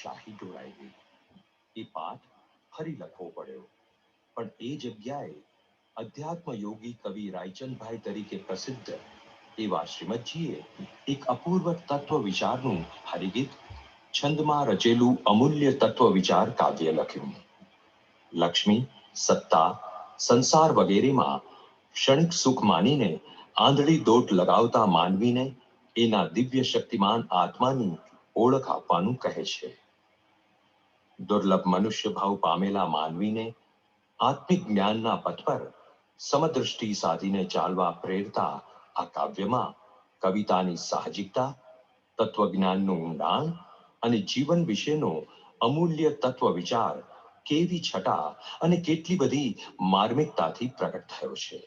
શાહી ઢોળાઈ ગઈ. એ પાઠ ફરી લખવો પડ્યો. પણ એ જગ્યાએ અધ્યાત્મ યોગી કવિ રાયચંદભાઈ તરીકે પ્રસિદ્ધ એવા શ્રીમદજીએ એક અપૂર્વ તત્વ વિચારનું હરિગીત છંદમાં રચેલું અમૂલ્ય તત્વ વિચાર કાવ્ય લખ્યું. લક્ષ્મી, સત્તા, સંસાર વગેરેમાં ક્ષણિક સુખ માનીને આંધળી દોટ લગાવતા માનવીને એના દિવ્ય શક્તિમાન આત્માની ઓળખ આપવાનું કહે છે. દુર્લભ મનુષ્ય ભાવ પામેલા માનવીને આત્મિક જ્ઞાનના પથ પર સમદ્રષ્ટિ સાધીને ચાલવા પ્રેરતા આ કાવ્યમાં કવિતાની સાહજિકતા, તત્વજ્ઞાનનું ઊંડાણ અને જીવન વિશેનો અમૂલ્ય તત્વ વિચાર કેવી છટા અને કેટલી બધી માર્મિકતાથી પ્રગટ થયો છે.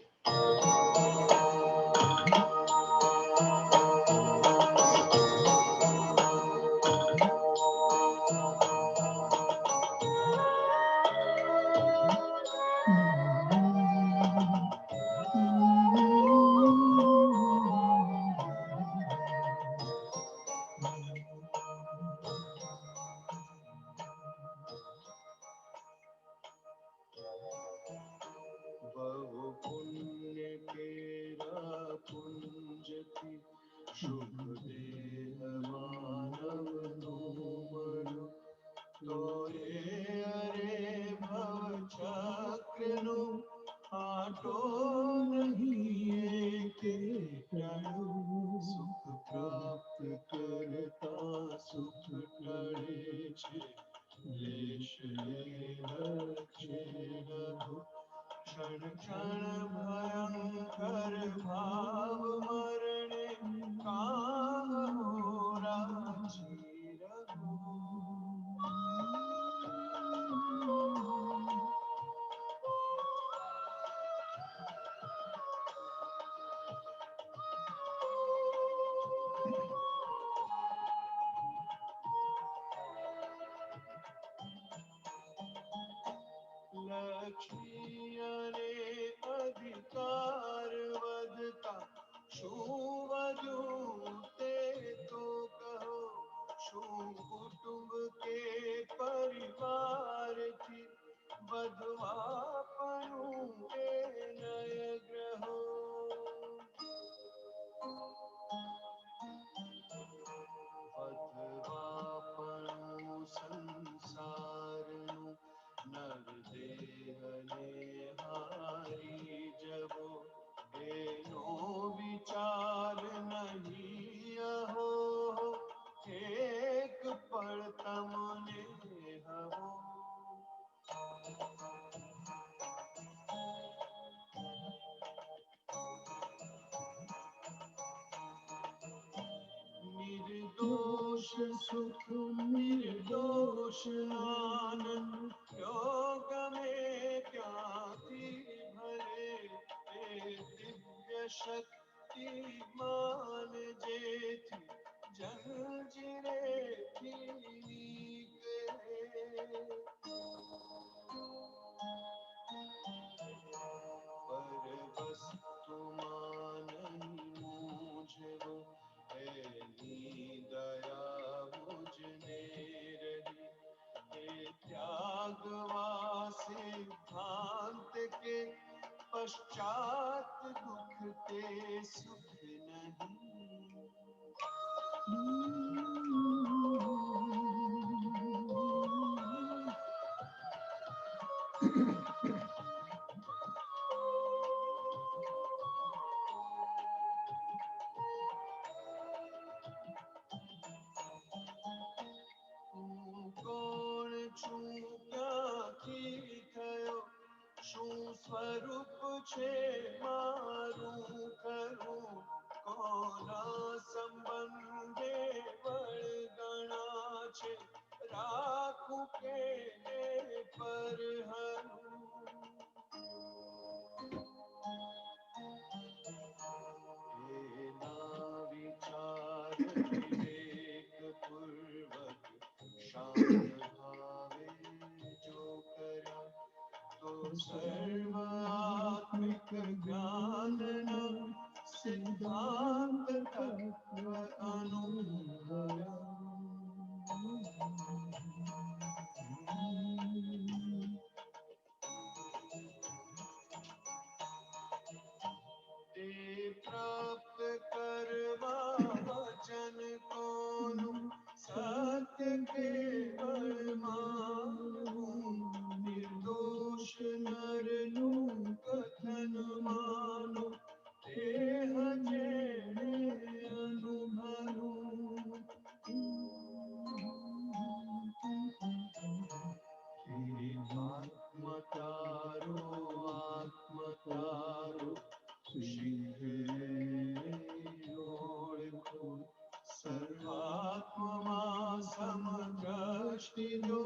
दृष्टि दो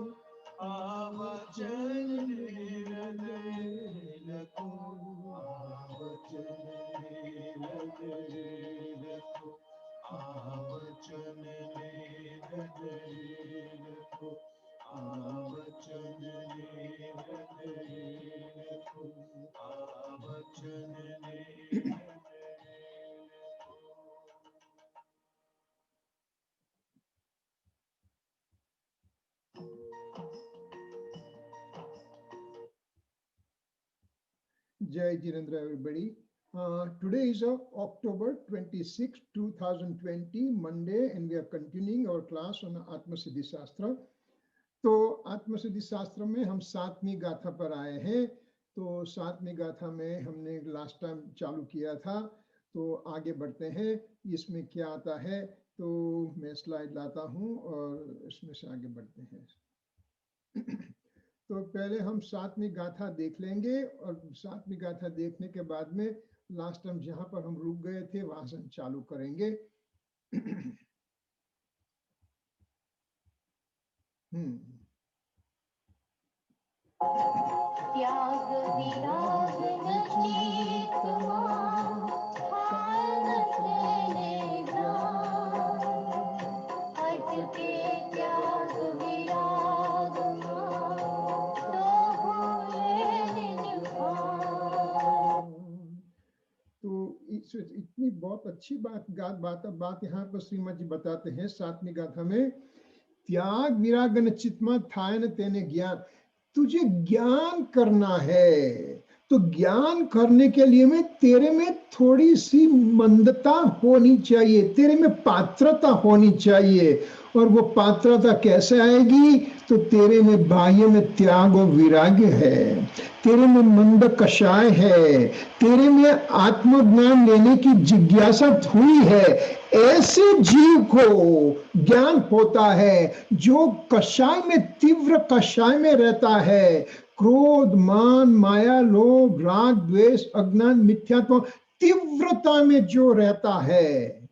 आवचन हृदय रखो आवचन हृदय रखो आवचन हृदय रखो आवचन हृदय रखो आवचन हृदय Jai Jirendra, everybody. Today is October 26, 2020, Monday, and we are continuing our class on Atma Siddhi Shastra. तो आत्म सिद्धि शास्त्र में हम 7वीं गाथा पर आए हैं। तो 7वीं गाथा में हमने लास्ट टाइम चालू किया था, तो आगे बढ़ते हैं। इसमें क्या आता है, तो मैं स्लाइड लाता हूं और इसमें से आगे बढ़ते हैं। तो पहले हम 7वीं गाथा देख लेंगे और 7वीं गाथा देखने के बाद में लास्ट टाइम जहां पर हम रुक गए थे वहां से हम चालू करेंगे। त्याग विराग नचित मान ठानत निभ्रान अटके त्याग विराग मान तो भूले निभान। तो इतनी बहुत अच्छी बात यहाँ पर श्रीमद जी बताते हैं 7वीं गाथा में। त्याग विराग न चित्मा थाय न तेने ज्ञान, तुझे ज्ञान करना है तो ज्ञान करने के लिए में तेरे में थोड़ी सी मंदता होनी चाहिए, तेरे में पात्रता होनी चाहिए। और वो पात्रता कैसे आएगी, तो तेरे में बाह्य में त्याग और विराग्य है, तेरे में मंद कषाय है, तेरे में आत्मज्ञान लेने की जिज्ञासा हुई है। ऐसे जीव को ज्ञान होता है जो कषाय में, तीव्र कषाय में रहता है। क्रोध, मान, माया, लोभ, राग, द्वेष, अज्ञान, मिथ्यात्व तीव्रता में जो रहता है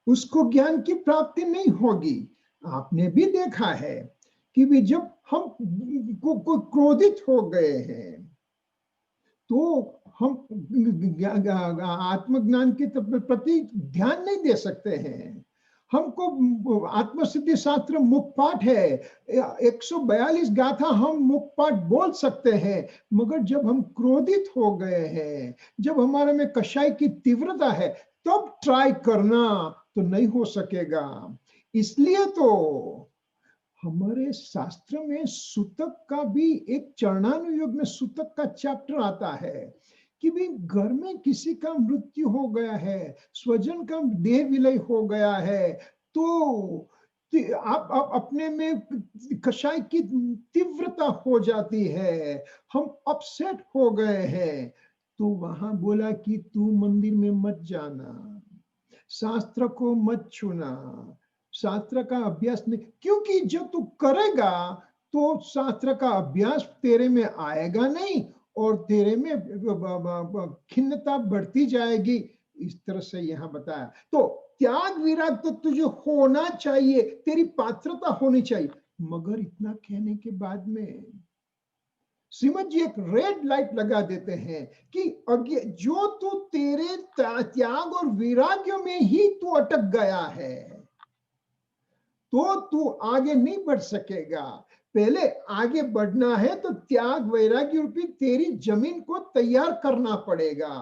उसको ज्ञान की प्राप्ति नहीं होगी। आपने भी देखा है कि भी जब हम को क्रोधित हो गए हैं तो हम आत्मज्ञान के प्रति ध्यान नहीं दे सकते हैं। हमको आत्मसिद्धि शास्त्र मुख पाठ है, 142 गाथा हम मुख पाठ बोल सकते हैं, मगर जब हम क्रोधित हो गए हैं, जब हमारे में कषाय की तीव्रता है, तब ट्राई करना तो नहीं हो सकेगा। इसलिए तो हमारे शास्त्र में सूतक का भी एक चरणानुयोग में सूतक का चैप्टर आता है कि भी घर में किसी का मृत्यु हो गया है, स्वजन का देह विलय हो गया है, तो आप अपने में कषाय की तीव्रता हो जाती है, हम अपसेट हो गए हैं। तो वहां बोला कि तू मंदिर में मत जाना, शास्त्र को मत छूना, शास्त्र का अभ्यास नहीं, क्योंकि जब तू करेगा तो शास्त्र का अभ्यास तेरे में आएगा नहीं और तेरे में खिन्नता बढ़ती जाएगी। इस तरह से यहाँ बताया। तो त्याग विराग तो तुझे होना चाहिए, तेरी पात्रता होनी चाहिए। मगर इतना कहने के बाद में श्रीमद जी एक रेड लाइट लगा देते हैं कि जो तू तेरे त्याग और विराग्य में ही तू अटक गया है तो तू आगे नहीं बढ़ सकेगा। पहले आगे बढ़ना है तो त्याग वैराग्य रूपी तेरी जमीन को तैयार करना पड़ेगा।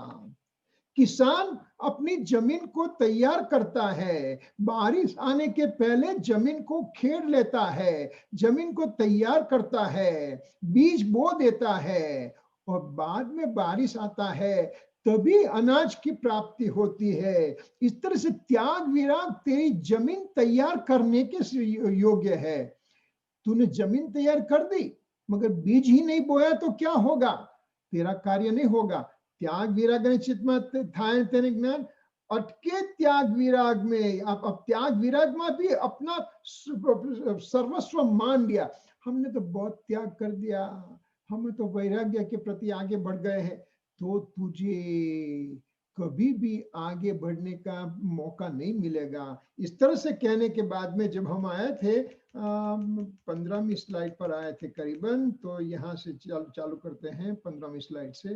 किसान अपनी जमीन को तैयार करता है, बारिश आने के पहले जमीन को खेड़ लेता है, जमीन को तैयार करता है, बीज बो देता है और बाद में बारिश आता है तभी अनाज की प्राप्ति होती है। इस तरह से त्याग विराग तेरी जमीन तैयार करने के योग्य है। तूने जमीन तैयार कर दी मगर बीज ही नहीं बोया तो क्या होगा, तेरा कार्य नहीं होगा। त्याग विराग तेने ज्ञान अटके त्याग विराग में। अब त्याग विराग में भी अपना सर्वस्व मान लिया, हमने तो बहुत त्याग कर दिया, हमें तो वैराग्य के प्रति आगे बढ़ गए हैं, तो तुझे कभी भी आगे बढ़ने का मौका नहीं मिलेगा। इस तरह से कहने के बाद में जब हम आए थे 15वीं स्लाइड पर आए थे करीबन, तो यहाँ से चालू करते हैं 15वीं स्लाइड से।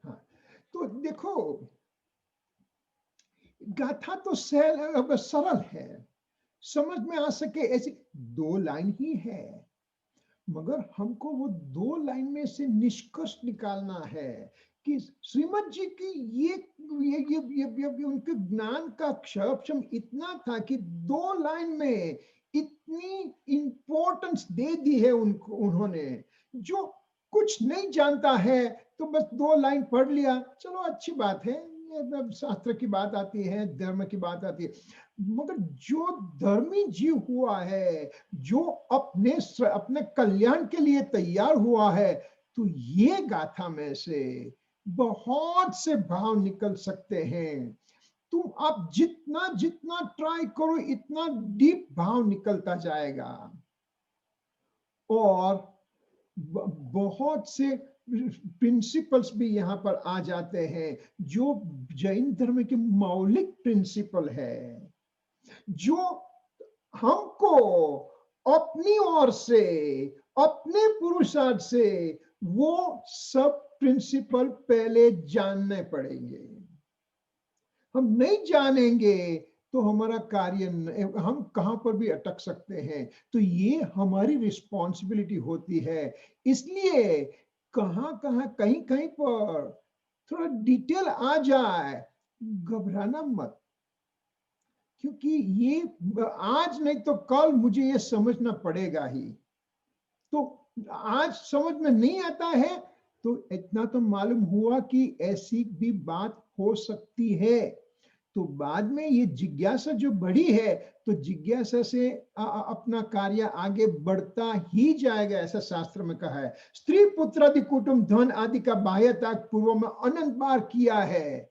हाँ, तो देखो गाथा तो सरल है, समझ में आ सके ऐसी 2 लाइन ही है, मगर हमको वो 2 लाइन में से निष्कर्ष निकालना है कि श्रीमद जी की ये उनके ज्ञान का क्षम इतना था कि 2 लाइन में इतनी इंपॉर्टेंस दे दी है उनको। उन्होंने जो कुछ नहीं जानता है तो बस 2 लाइन पढ़ लिया, चलो अच्छी बात है, शास्त्र की बात आती है, धर्म की बात आती है, मगर जो धर्मी जीव हुआ है, जो अपने कल्याण के लिए तैयार हुआ है, तो ये गाथा में से बहुत से भाव निकल सकते हैं। तुम आप जितना जितना ट्राई करो इतना डीप भाव निकलता जाएगा। और बहुत से प्रिंसिपल्स भी यहाँ पर आ जाते हैं जो जैन धर्म के मौलिक प्रिंसिपल है, जो हमको अपनी ओर से, अपने पुरुषार्थ से वो सब प्रिंसिपल पहले जानने पड़ेंगे। हम नहीं जानेंगे तो हमारा कार्य हम कहां पर भी अटक सकते हैं। तो ये हमारी रिस्पॉन्सिबिलिटी होती है। इसलिए कहां कहां कहीं कहीं पर थोड़ा डिटेल आ जाए, घबराना मत, क्योंकि ये आज नहीं तो कल मुझे ये समझना पड़ेगा ही। तो आज समझ में नहीं आता है तो इतना तो मालूम हुआ कि ऐसी भी बात हो सकती है। तो बाद में ये जिज्ञासा जो बढ़ी है, तो जिज्ञासा से अपना कार्य आगे बढ़ता ही जाएगा, ऐसा शास्त्र में कहा है। स्त्री पुत्र आदि कुटुंब धन आदि का बाह्य त्याग पूर्व में अनंत बार किया है।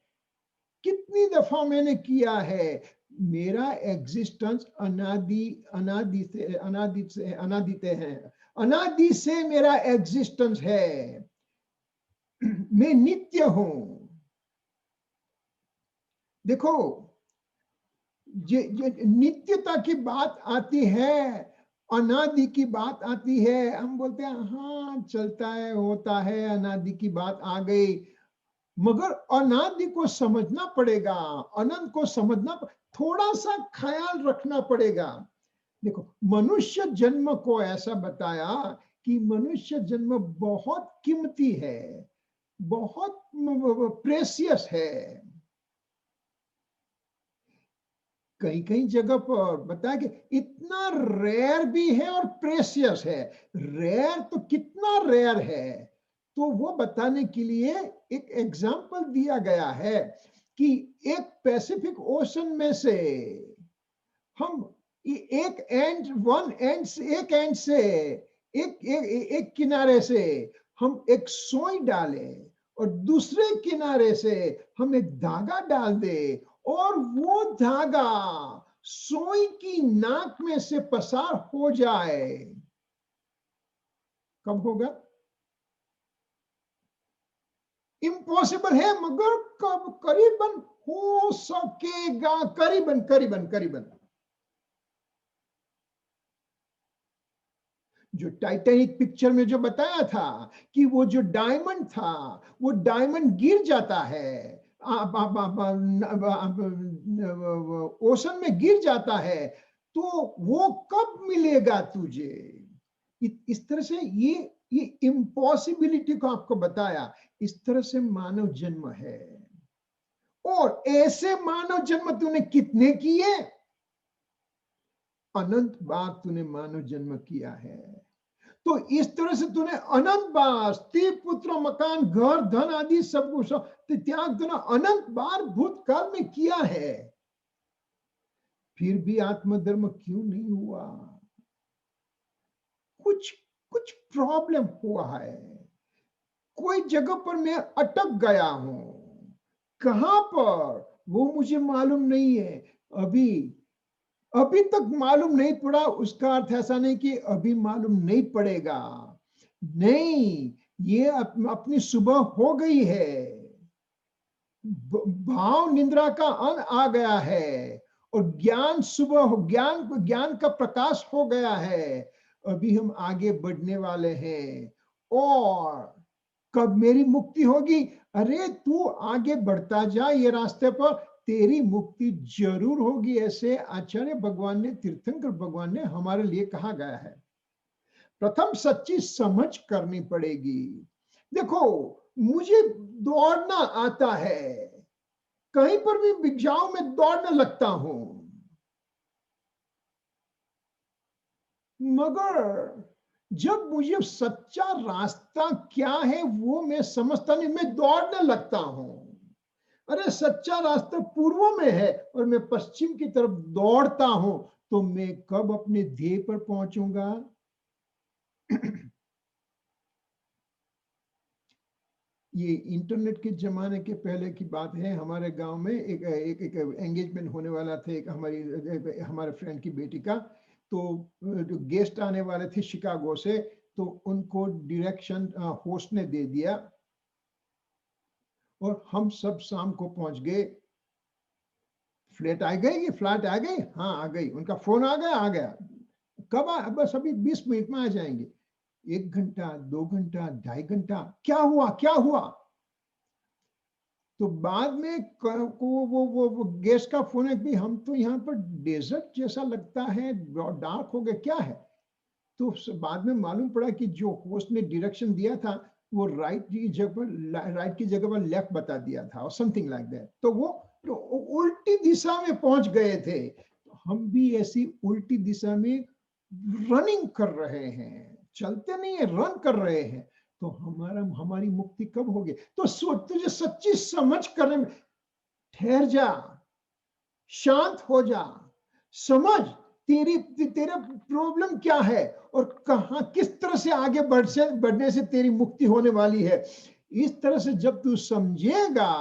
कितनी दफा मैंने किया है। मेरा एग्जिस्टेंस अनादि अनादि से अनादि से अनादित है, अनादि से मेरा एग्जिस्टेंस है। मैं नित्य हूं। देखो ये नित्यता की बात आती है, अनादि की बात आती है, हम बोलते हैं हाँ चलता है, होता है, अनादि की बात आ गई, मगर अनादि को समझना पड़ेगा, अनंत को समझना, थोड़ा सा ख्याल रखना पड़ेगा। देखो मनुष्य जन्म को ऐसा बताया कि मनुष्य जन्म बहुत कीमती है, बहुत प्रेसियस है। कई कई जगह पर बताया कि इतना रेयर भी है और प्रेसियस है। रेयर तो कितना रेयर है, तो वो बताने के लिए एक एग्जाम्पल दिया गया है कि एक पैसिफिक ओशन में से हम एक एंड वन एंड से एक एंड से एक किनारे से हम एक सोई डाले और दूसरे किनारे से हम एक धागा डाल दे, और वो धागा सोई की नाक में से पसार हो जाए, कब होगा? इम्पॉसिबल है, मगर कब करीबन हो सकेगा, करीबन करीबन करीबन। जो टाइटैनिक पिक्चर में जो बताया था कि वो जो डायमंड था, वो डायमंड गिर जाता है, ओशन में गिर जाता है, तो वो कब मिलेगा तुझे? इस तरह से ये इम्पॉसिबिलिटी को आपको बताया। इस तरह से मानव जन्म है, और ऐसे मानव जन्म तूने कितने किए? अनंत बार तूने मानव जन्म किया है। तो इस तरह से तूने अनंत बार स्त्री पुत्र मकान घर धन आदि सब कुछ त्याग तूने अनंत बार भूतकाल में किया है, फिर भी आत्मधर्म क्यों नहीं हुआ? कुछ कुछ प्रॉब्लम हुआ है, कोई जगह पर मैं अटक गया हूं, कहां पर वो मुझे मालूम नहीं है। अभी अभी तक मालूम नहीं पड़ा उसका अर्थ ऐसा नहीं कि अभी मालूम नहीं पड़ेगा। नहीं, ये अपनी सुबह हो गई है। भाव निद्रा का अंत आ गया है और ज्ञान सुबह, ज्ञान का प्रकाश हो गया है। अभी हम आगे बढ़ने वाले हैं। और कब मेरी मुक्ति होगी? अरे तू आगे बढ़ता जा ये रास्ते पर, तेरी मुक्ति जरूर होगी। ऐसे आचार्य भगवान ने, तीर्थंकर भगवान ने हमारे लिए कहा गया है। प्रथम सच्ची समझ करनी पड़ेगी। देखो, मुझे दौड़ना आता है, कहीं पर भी भिक्षाओं में दौड़ने लगता हूं, मगर जब मुझे सच्चा रास्ता क्या है वो मैं समझता नहीं, मैं दौड़ने लगता हूं। अरे सच्चा रास्ता पूर्व में है और मैं पश्चिम की तरफ दौड़ता हूं, तो मैं कब अपने ध्येय पर पहुंचूंगा? ये इंटरनेट के जमाने के पहले की बात है। हमारे गांव में एक एंगेजमेंट होने वाला था, हमारे फ्रेंड की बेटी का। तो जो गेस्ट आने वाले थे शिकागो से, तो उनको डायरेक्शन होस्ट ने दे दिया और हम सब शाम को पहुंच गए। फ्लैट आ गई, फ्लैट आ गई, हाँ आ गई, उनका फोन आ गया, आ गया। कब बस अभी 20 मिनट में आ जाएंगे। 1 घंटा, 2 घंटा, 2.5 घंटा, क्या हुआ क्या हुआ? तो बाद में वो गेस्ट का फोन है कि हम तो यहाँ पर डेजर्ट जैसा लगता है, डार्क हो गया, क्या है? तो बाद में मालूम पड़ा कि जो होस्ट ने डायरेक्शन दिया था वो राइट की जगह पर लेफ्ट बता दिया था, और समथिंग लाइक दैट। तो वो तो उल्टी दिशा में पहुंच गए थे। तो हम भी ऐसी उल्टी दिशा में रनिंग कर रहे हैं, चलते नहीं है, रन कर रहे हैं। तो हमारी मुक्ति कब होगी? तो सोच, तुझे सच्ची समझ करने में, ठहर जा, शांत हो जा, समझ तेरा प्रॉब्लम क्या है और कहां, किस तरह से आगे बढ़ने से तेरी मुक्ति होने वाली है। इस तरह से जब तू समझेगा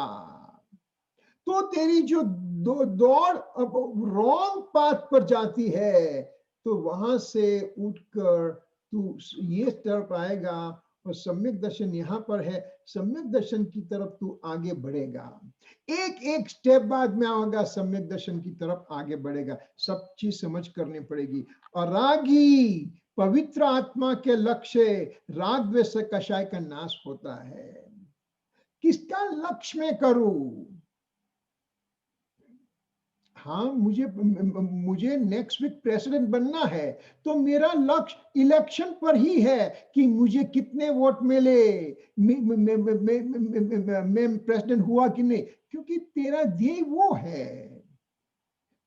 तो तेरी जो दौड़ अब रॉन्ग पाथ पर जाती है, तो वहां से उठकर तू ये तरफ आएगा और सम्यक दर्शन यहाँ पर है, सम्यक दर्शन की तरफ तू आगे बढ़ेगा। एक एक स्टेप बाद में आएगा, सम्यक दर्शन की तरफ आगे बढ़ेगा। सब चीज समझ करनी पड़ेगी। और रागी पवित्र आत्मा के लक्ष्य राग द्वेष कषाय का नाश होता है। किसका लक्ष्य में करूं? हाँ, मुझे नेक्स्ट वीक प्रेसिडेंट बनना है, तो मेरा लक्ष्य इलेक्शन पर ही है कि मुझे कितने वोट मिले, मैं प्रेसिडेंट हुआ कि नहीं, क्योंकि तेरा ध्येय वो है।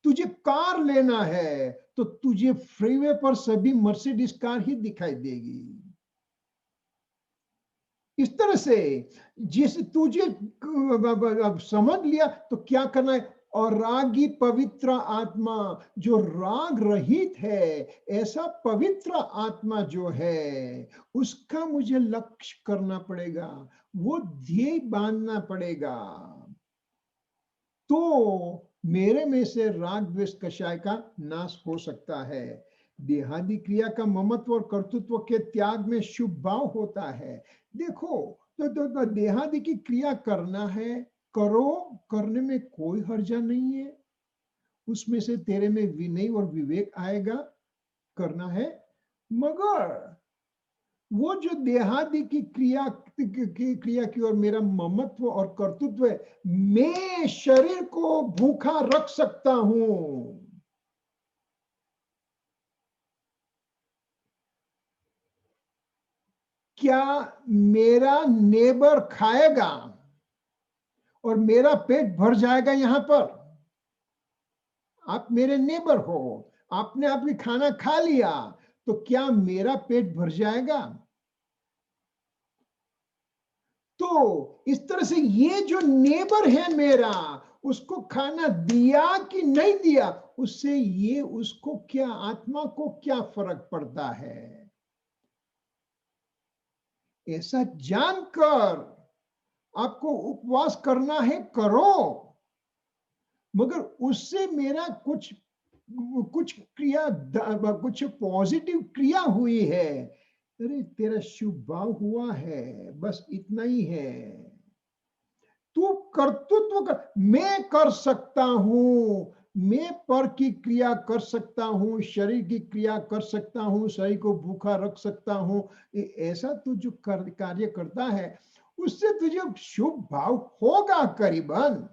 तुझे कार लेना है तो तुझे फ्रीवे पर सभी मर्सिडीज कार ही दिखाई देगी। इस तरह से जिस तुझे अब समझ लिया तो क्या करना है। और रागी पवित्र आत्मा, जो राग रहित है, ऐसा पवित्र आत्मा जो है, उसका मुझे लक्ष्य करना पड़ेगा, वो ध्येय बांधना पड़ेगा। तो मेरे में से राग द्वेष कषाय का नाश हो सकता है। देहादि क्रिया का ममत्व और कर्तृत्व के त्याग में शुभ भाव होता है। देखो, तो देहादि की क्रिया करना है, करो, करने में कोई हर्जा नहीं है। उसमें से तेरे में विनय और विवेक आएगा, करना है। मगर वो जो देहादि की क्रिया की ओर मेरा ममत्व और कर्तृत्व है, मैं शरीर को भूखा रख सकता हूं। क्या मेरा नेबर खाएगा और मेरा पेट भर जाएगा? यहां पर आप मेरे नेबर हो, आपने आपकी खाना खा लिया, तो क्या मेरा पेट भर जाएगा? तो इस तरह से ये जो नेबर है मेरा, उसको खाना दिया कि नहीं दिया, उससे ये उसको क्या, आत्मा को क्या फर्क पड़ता है? ऐसा जानकर आपको उपवास करना है, करो, मगर उससे मेरा कुछ कुछ क्रिया कुछ पॉजिटिव क्रिया हुई है, अरे तेरा शुभ भाव हुआ है, बस इतना ही है। तू कर्तृत्व कर, मैं कर सकता हूं, मैं पर की क्रिया कर सकता हूं, शरीर की क्रिया कर सकता हूं, शरीर को भूखा रख सकता हूं। ऐसा तू जो कार्य करता है उससे तुझे शुभ भाव होगा करीबन,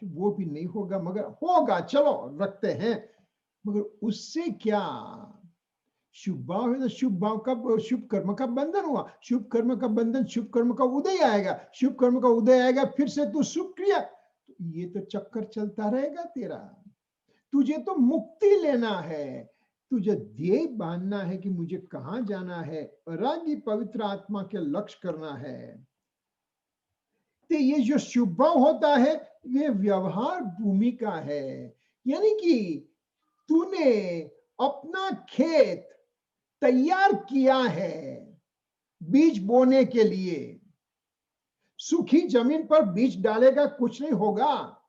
वो भी नहीं होगा मगर होगा, चलो रखते हैं। मगर उससे क्या, शुभ भाव है तो शुभ भाव का, शुभ कर्म का बंधन हुआ, शुभ कर्म का बंधन, शुभ कर्म का उदय आएगा, शुभ कर्म का उदय आएगा, फिर से तू शुभ क्रिया, तो ये तो चक्कर चलता रहेगा तेरा। तुझे तो मुक्ति लेना है, तुझे ध्येय बांधना है कि मुझे कहां जाना है, रागी पवित्र आत्मा के लक्ष्य करना है। तो ये जो शुभ भाव होता है ये व्यवहार भूमिका है, यानी कि तूने अपना खेत तैयार किया है बीज बोने के लिए। सूखी जमीन पर बीज डालेगा कुछ नहीं होगा,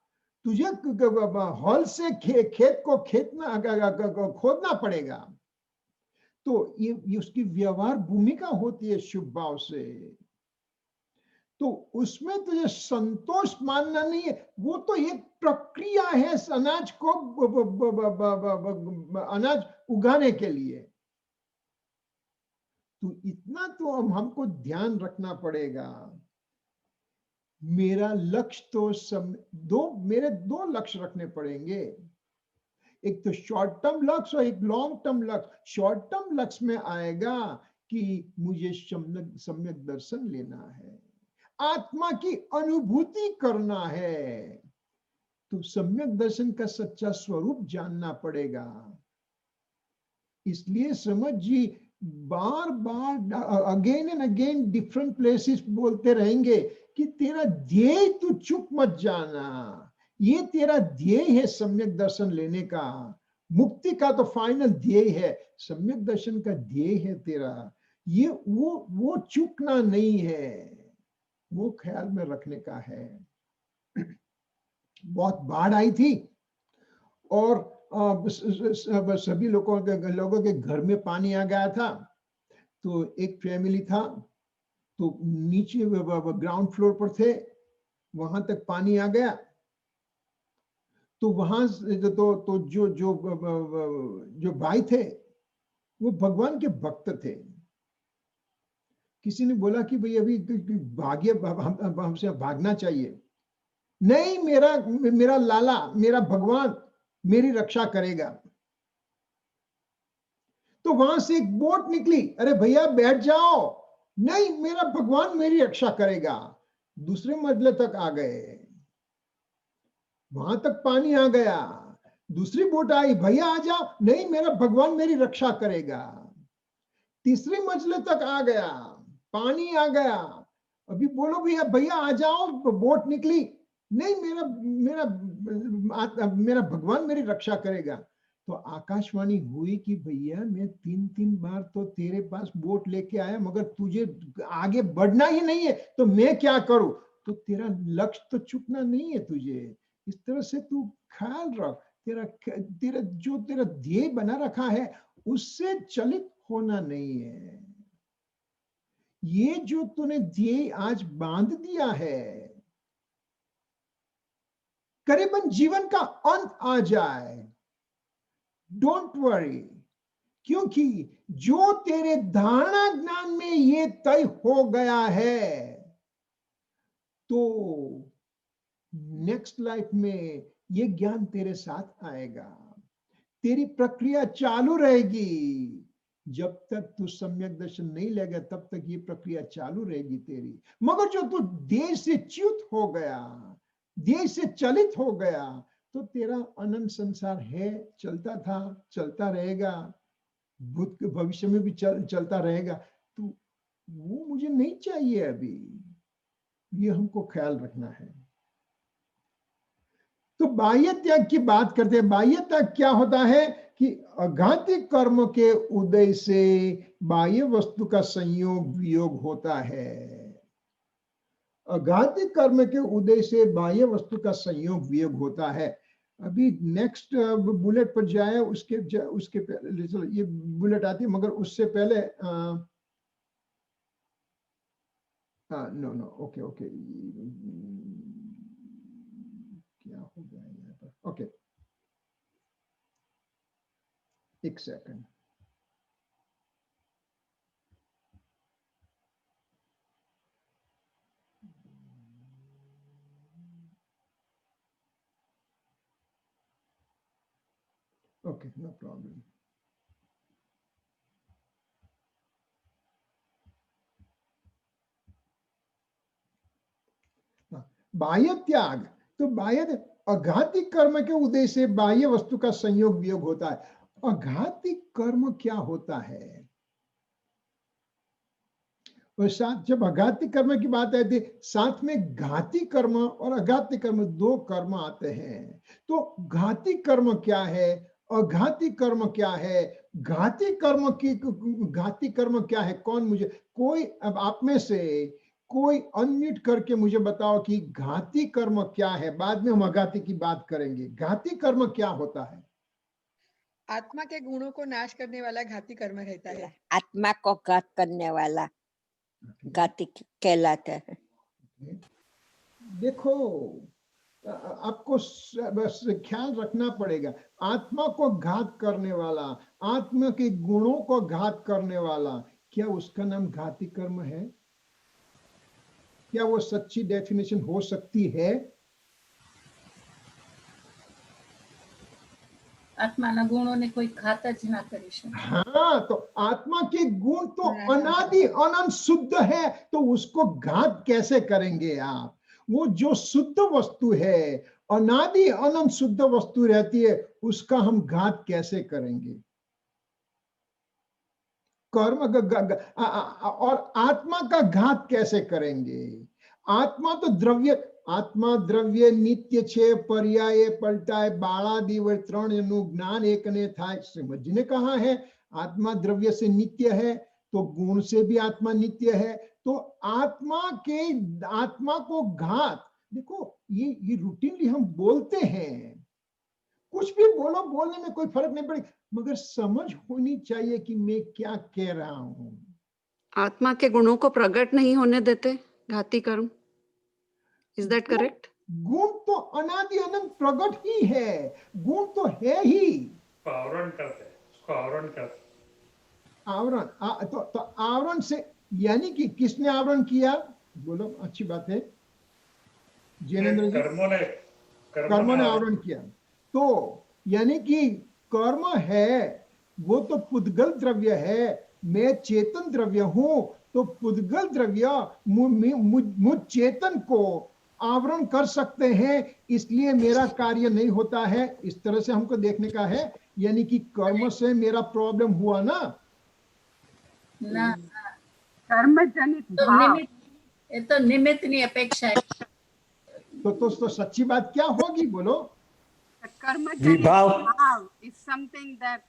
तुझे हल से खेत को खोदना पड़ेगा। तो ये उसकी व्यवहार भूमिका होती है शुभ भाव से। तो उसमें तुझे संतोष मानना नहीं है, वो तो एक प्रक्रिया है अनाज को अनाज उगाने के लिए। तो इतना तो हमको ध्यान रखना पड़ेगा। मेरा लक्ष्य तो मेरे दो लक्ष्य रखने पड़ेंगे, एक तो शॉर्ट टर्म लक्ष्य और एक लॉन्ग टर्म लक्ष्य। शॉर्ट टर्म लक्ष्य में आएगा कि मुझे सम्यक दर्शन लेना है, आत्मा की अनुभूति करना है, तो सम्यक दर्शन का सच्चा स्वरूप जानना पड़ेगा। इसलिए समझ जी बार बार again and again different places बोलते रहेंगे कि तेरा ध्येय तू चुप मत जाना, ये तेरा ध्येय है सम्यक दर्शन लेने का। मुक्ति का तो फाइनल ध्येय है, सम्यक दर्शन का ध्येय है तेरा, ये वो चूकना नहीं है, वो ख्याल में रखने का है। बहुत बाढ़ आई थी और सभी लोगों के घर में पानी आ गया था। तो एक फैमिली था, तो नीचे ग्राउंड फ्लोर पर थे, वहां तक पानी आ गया। तो वहां तो जो भाई थे वो भगवान के भक्त थे। किसी ने बोला कि भाई अभी भाग्य हमसे भागना चाहिए, नहीं मेरा लाला, मेरा भगवान मेरी रक्षा करेगा। तो वहां से एक बोट निकली, अरे भैया बैठ जाओ, नहीं मेरा भगवान मेरी रक्षा करेगा। दूसरे मंजिले तक आ गए, वहां तक पानी आ गया, दूसरी बोट आई, भैया आ जाओ, नहीं मेरा भगवान मेरी रक्षा करेगा। तीसरी मंजिले तक आ गया, पानी आ गया, अभी बोलो भैया भैया आ जाओ, बोट निकली, नहीं मेरा भगवान मेरी रक्षा करेगा। तो आकाशवाणी हुई कि भैया मैं 3-3 बार तो तेरे पास बोट लेके आया, मगर तुझे आगे बढ़ना ही नहीं है, तो मैं क्या करूं। तो तेरा लक्ष्य तो चुकना नहीं है तुझे, इस तरह से तू ख्याल रख, तेरा ध्येय बना रखा है उससे चलित होना नहीं है। ये जो तूने ध्येय आज बांध दिया है, करीबन जीवन का अंत आ जाए, डोंट वरी, क्योंकि जो तेरे धारणा ज्ञान में ये तय हो गया है, तो नेक्स्ट लाइफ में ये ज्ञान तेरे साथ आएगा, तेरी प्रक्रिया चालू रहेगी। जब तक तू सम्यक दर्शन नहीं लेगा तब तक ये प्रक्रिया चालू रहेगी तेरी। मगर जो तू देह से च्युत हो गया, देह से चलित हो गया, तो तेरा अनंत संसार है, चलता था, चलता रहेगा, भूत के भविष्य में भी चलता रहेगा। तो वो मुझे नहीं चाहिए अभी, ये हमको ख्याल रखना है। तो बाह्य त्याग की बात करते हैं। बाह्य त्याग क्या होता है कि अघाती कर्म के उदय से बाह्य वस्तु का संयोग वियोग होता है। अघाती कर्म के उदय से बाह्य वस्तु का संयोग वियोग होता है। अभी नेक्स्ट बुलेट पर जाए, उसके पहले चलो ये बुलेट आती है, मगर उससे पहले नो नो ओके ओके, क्या हो गया यहाँ पर, ओके एक सेकंड। Okay no problem. बाह्य त्याग, तो बाह्य अघाती कर्म के उदय से बाह्य वस्तु का संयोग वियोग होता है। अघाती कर्म क्या होता है? और साथ जब अघाती कर्म की बात आती है, साथ में घाती कर्म और अघाती कर्म दो कर्म आते हैं। तो घाती कर्म क्या है, अघाती कर्म क्या है? घाती कर्म क्या है? कौन मुझे, कोई अब आप में से कोई अनम्यूट करके मुझे बताओ कि घाती कर्म क्या है। बाद में हम अघाती की बात करेंगे। घाती कर्म क्या होता है? आत्मा के गुणों को नाश करने वाला घाती कर्म रहता है। आत्मा को घात करने वाला घाती कहलाता है। देखो आपको बस ख्याल रखना पड़ेगा, आत्मा को घात करने वाला, आत्मा के गुणों को घात करने वाला, क्या उसका नाम घाती कर्म है? क्या वो सच्ची डेफिनेशन हो सकती है? આત્માના ગુણોને કોઈ ઘાત જ ના કરી શકે. हाँ, तो आत्मा के गुण तो अनादि अनंत शुद्ध है, तो उसको घात कैसे करेंगे आप? वो जो शुद्ध वस्तु है, अनादि अनंत शुद्ध वस्तु रहती है, उसका हम घात कैसे करेंगे? कर्म और आत्मा का घात कैसे करेंगे? आत्मा तो द्रव्य, आत्मा द्रव्य नित्य छे, पर्याय पलटाए बाळादि व त्रण एનું જ્ઞાન એકને થાય। श्रीमद जी ने कहा है आत्मा द्रव्य से नित्य है, तो गुण से भी आत्मा नित्य है। तो आत्मा को घात, देखो ये रूटीनली हम बोलते हैं, कुछ भी बोलो, बोलने में कोई फर्क नहीं पड़ेगा, मगर समझ होनी चाहिए कि मैं क्या कह रहा हूं। आत्मा के गुणों को प्रकट नहीं होने देते घाती कर्म, इज दैट करेक्ट? गुण तो अनादि अनंत प्रकट ही है, गुण तो है ही। आवरण करते हैं, उसको आवरण करते हैं। आवरण तो आवरण से, यानी कि किसने आवरण किया? बोलो, अच्छी बात है जैनेन्द्र जी। कर्मों ने आवरण किया। तो यानी कि कर्म है वो तो पुद्गल द्रव्य है, मैं चेतन द्रव्य हूं, तो पुद्गल द्रव्य मुझ चेतन को आवरण कर सकते हैं, इसलिए मेरा कार्य नहीं होता है। इस तरह से हमको देखने का है, यानी कि कर्म से मेरा प्रॉब्लम हुआ ना? ના कर्म जनित તો નિમિત્ત, એ તો નિમિત્તની અપેક્ષા છે. तो सच्ची बात क्या होगी बोलो? कर्म जनित भाव is something that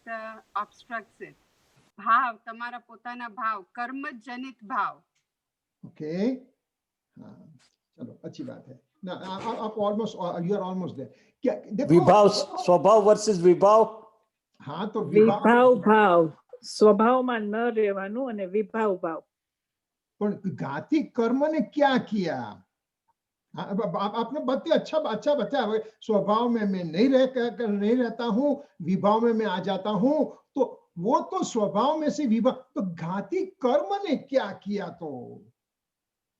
obstructs it. भाव, તમારા પોતાના ભાવ, कर्म जनित भाव। ओके, हाँ चलो अच्छी बात है ना। आप almost, you are almost there. क्या देखो, विभाव, स्वभाव वर्सेस विभाव। हाँ, तो विभाव भाव, स्वभावમાં ન રહેવાનું અને વિભાવ ભાવ। पर घाती कर्म ने क्या किया? आपने बताया, अच्छा बताया, स्वभाव में मैं नहीं रहता हूँ, विभाव में मैं आ जाता हूँ, तो वो तो स्वभाव में से विभाव, तो घाती कर्म ने क्या किया? तो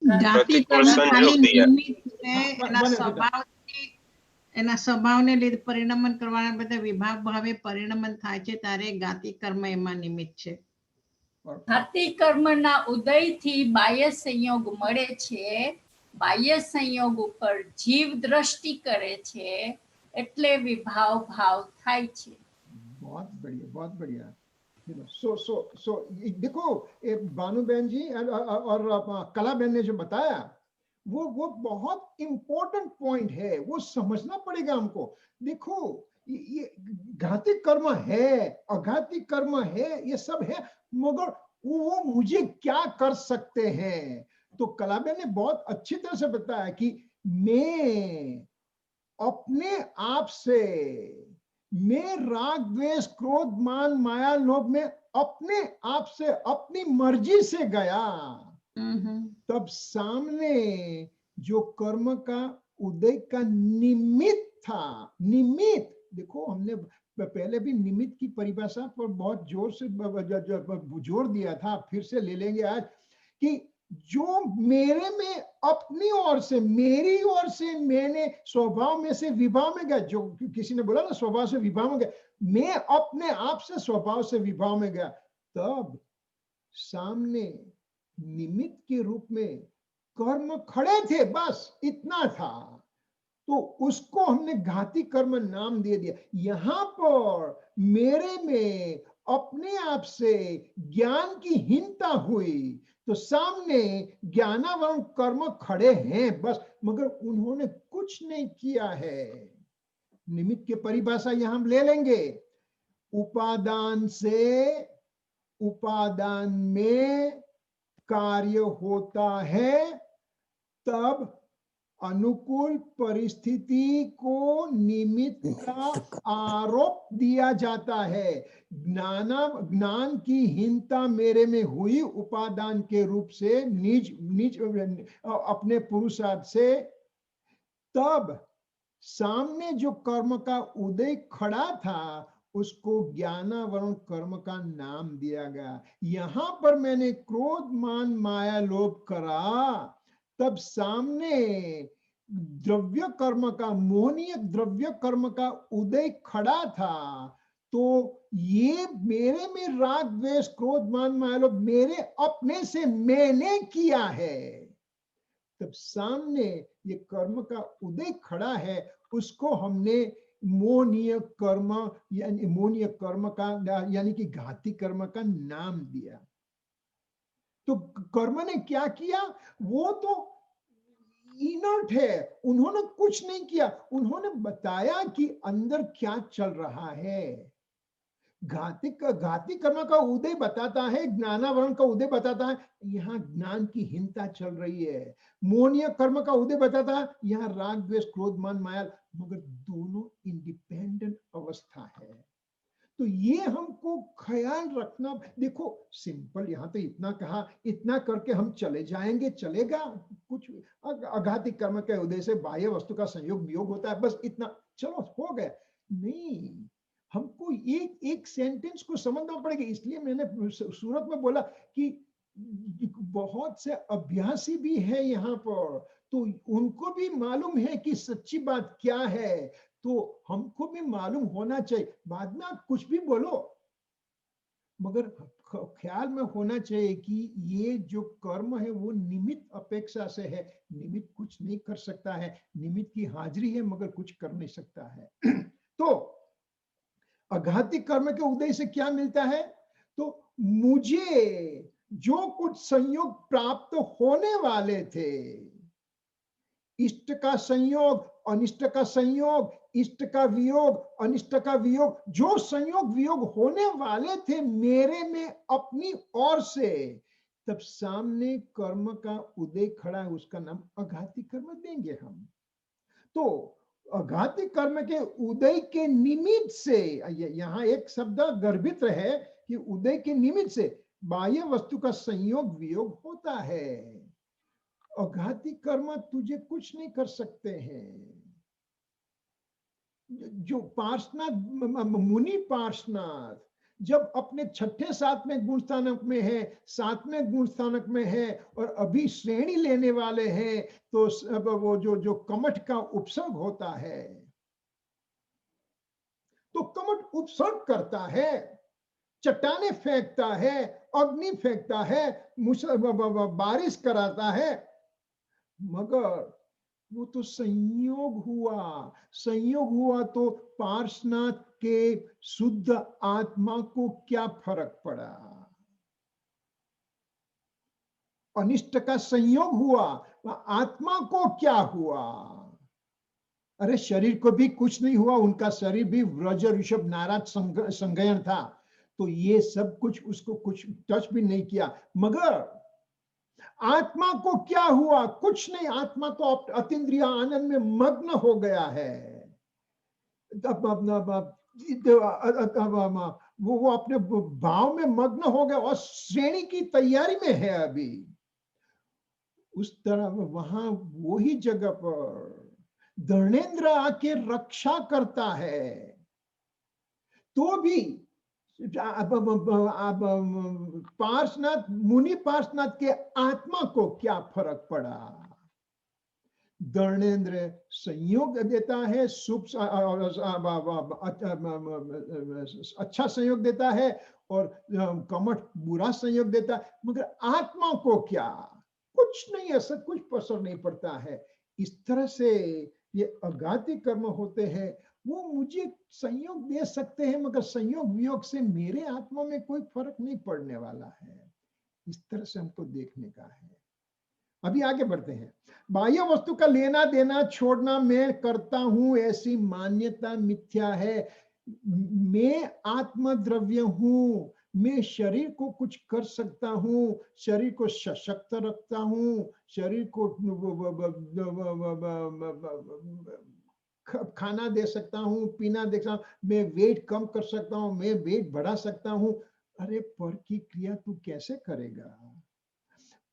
ઘાતી કર્મ ખાલી નિમિત્ત છે, એના સ્વભાવને લીધે પરિણમન કરવાના બધા વિભાગ ભાવે પરિણમન થાય છે, ત્યારે ઘાતી કર્મ એમાં નિમિત્ત છે। ઘાતી કર્મના ઉદયથી બાહ્ય સંયોગ મળે છે, બાહ્ય સંયોગ ઉપર જીવ દ્રષ્ટિ કરે છે, એટલે વિભાવ ભાવ થાય છે। बहुत बढ़िया, बहुत बढ़िया। सो देखो, भानु बहन जी और कला बहन ने जो बताया, वो बहुत इंपॉर्टेंट पॉइंट है, वो समझना पड़ेगा हमको। देखो, ये घाती कर्म है, अघाती कर्म है, ये सब है, मगर वो मुझे क्या कर सकते हैं? तो कला बहन ने बहुत अच्छी तरह से बताया कि मैं अपने आप से, मैं राग द्वेष क्रोध मान माया लोभ में अपने आप से अपनी मर्जी से गया, तब सामने जो कर्म का उदय का निमित्त था, निमित्त देखो हमने पहले भी निमित्त की परिभाषा पर बहुत जोर से जोर दिया था, फिर से ले लेंगे आज, कि जो मेरे में अपनी ओर से, मेरी ओर से मैंने स्वभाव में से विभाव में गया, जो किसी ने बोला ना स्वभाव से विभाव में गया, मैं अपने आप से स्वभाव से विभाव में गया, तब सामने निमित्त के रूप में कर्म खड़े थे, बस इतना था, तो उसको हमने घाती कर्म नाम दे दिया। यहां पर मेरे में अपने आप से ज्ञान की हीनता हुई, तो सामने ज्ञानावरण कर्म खड़े हैं बस, मगर उन्होंने कुछ नहीं किया है। निमित्त की परिभाषा यहां हम ले लेंगे, उपादान से उपादान में कार्य होता है, तब अनुकूल परिस्थिति को निमित्त का आरोप दिया जाता है। ज्ञान की हीनता मेरे में हुई उपादान के रूप से, निज अपने पुरुषार्थ से, तब सामने जो कर्म का उदय खड़ा था उसको ज्ञानावरण कर्म का नाम दिया गया। यहां पर मैंने क्रोध मान माया लोभ करा, तब सामने द्रव्य कर्म का, मोहनीय द्रव्य कर्म का उदय खड़ा था, तो ये मेरे में राग द्वेष क्रोध मान माया लोभ मेरे अपने से मैंने किया है, तब सामने ये कर्म का उदय खड़ा है, उसको हमने मोहनीय कर्म यानी मोहनीय कर्म का यानी कि घाती कर्म का नाम दिया। तो कर्म ने क्या किया, वो तो इनर्ट है, उन्होंने कुछ नहीं किया, उन्होंने बताया कि अंदर क्या चल रहा है। घाती कर्म का उदय बताता है, ज्ञानावरण का उदय बताता है, यहाँ ज्ञान की हीनता चल रही है। मोहनीय कर्म का उदय बताता है, यहाँ राग द्वेष क्रोध मान माया, मगर दोनों इंडिपेंडेंट अवस्था है। तो ये हमको ख्याल रखना। देखो सिंपल, यहाँ तो इतना कहा, इतना करके हम चले जाएंगे, चलेगा? कुछ अघाती कर्म के उदय से बाह्य वस्तु का संयोग वियोग होता है, बस इतना, चलो हो गया। नहीं, हमको एक एक सेंटेंस को समझना पड़ेगा। इसलिए मैंने सूरत में बोला कि बहुत से अभ्यासी भी है यहाँ पर, तो उनको भी मालूम है कि सच्ची बात क्या है, तो हमको भी मालूम होना चाहिए। बाद में आप कुछ भी बोलो, मगर ख्याल में होना चाहिए कि ये जो कर्म है वो निमित्त अपेक्षा से है। निमित्त कुछ नहीं कर सकता है, निमित्त की हाजिरी है मगर कुछ कर नहीं सकता है। तो अघाती कर्म के उदय से क्या मिलता है, तो मुझे जो कुछ संयोग प्राप्त होने वाले थे, इष्ट का संयोग, अनिष्ट का संयोग, इष्ट का वियोग, अनिष्ट का वियोग, जो संयोग वियोग होने वाले थे मेरे में अपनी ओर से, तब सामने कर्म का उदय खड़ा है, उसका नाम अघाती कर्म देंगे हम। तो अघाती कर्म के उदय के निमित्त से, यहाँ एक शब्द गर्भित है कि उदय के निमित्त से बाह्य वस्तु का संयोग वियोग होता है। अघाती कर्म तुझे कुछ नहीं कर सकते हैं। जो पार्श्वनाथ, मुनि पार्श्वनाथ जब अपने छठे सातवें गुण स्थानक में है, सातवें गुण स्थानक में है और अभी श्रेणी लेने वाले हैं, तो वो जो कमठ का उपसर्ग होता है, तो कमठ उपसर्ग करता है, चट्टाने फेंकता है, अग्नि फेंकता है, बारिश कराता है, मगर वो तो संयोग हुआ। संयोग हुआ तो पार्श्वनाथ के शुद्ध आत्मा को क्या फर्क पड़ा? अनिष्ट का संयोग हुआ, आत्मा को क्या हुआ? अरे शरीर को भी कुछ नहीं हुआ, उनका शरीर भी व्रज ऋषभ नाराज संगयन था, तो ये सब कुछ उसको कुछ टच भी नहीं किया। मगर आत्मा को क्या हुआ? कुछ नहीं, आत्मा तो अतीन्द्रिय आनंद में मग्न हो गया है। वो अपने भाव में मग्न हो गया और श्रेणी की तैयारी में है अभी। उस तरह वहां वही जगह पर धर्मेंद्र आके रक्षा करता है, तो भी पार्श्वनाथ, मुनि पार्श्वनाथ के आत्मा को क्या फर्क पड़ा? धर्मेंद्र संयोग देता है, शुभ अच्छा संयोग देता है, और कमठ बुरा संयोग देता है, मगर आत्मा को क्या? कुछ नहीं, ऐसा कुछ असर नहीं पड़ता है। इस तरह से ये अघाती कर्म होते हैं। वो मुझे संयोग दे सकते हैं, मगर संयोग वियोग से मेरे आत्मा में कोई फर्क नहीं पड़ने वाला है। इस तरह से हमको देखने का है। अभी आगे बढ़ते हैं। बाह्य वस्तु का लेना देना छोड़ना मैं करता हूं, ऐसी मान्यता मिथ्या है। मैं आत्मद्रव्य हूं, मैं शरीर को कुछ कर सकता हूं, शरीर को सशक्त रखता हूं, शरीर को खाना दे सकता हूं, पीना दे सकता हूं, मैं वेट कम कर सकता हूं, मैं वेट बढ़ा सकता हूं। अरे पर की क्रिया तू कैसे करेगा?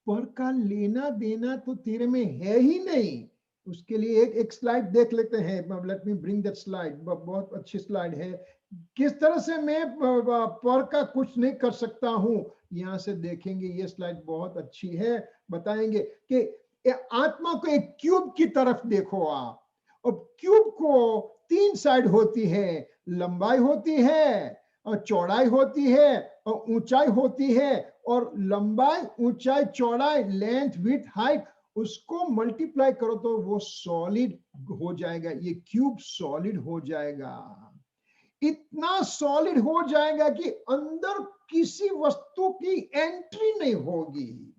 पर का लेना देना तो तेरे में है ही नहीं। उसके लिए एक स्लाइड देख लेते हैं। Let me bring that slide, बहुत अच्छी स्लाइड है। किस तरह से मैं पर का कुछ नहीं कर सकता हूं, यहां से देखेंगे। ये स्लाइड बहुत अच्छी है। बताएंगे कि आत्मा को एक क्यूब की तरफ देखो आप। अब क्यूब को 3 साइड होती है, लंबाई होती है और चौड़ाई होती है और ऊंचाई होती है। और लंबाई, ऊंचाई, चौड़ाई, लेंथ, विड्थ, हाइट, उसको मल्टीप्लाई करो तो वो सॉलिड हो जाएगा। ये क्यूब सॉलिड हो जाएगा। इतना सॉलिड हो जाएगा कि अंदर किसी वस्तु की एंट्री नहीं होगी।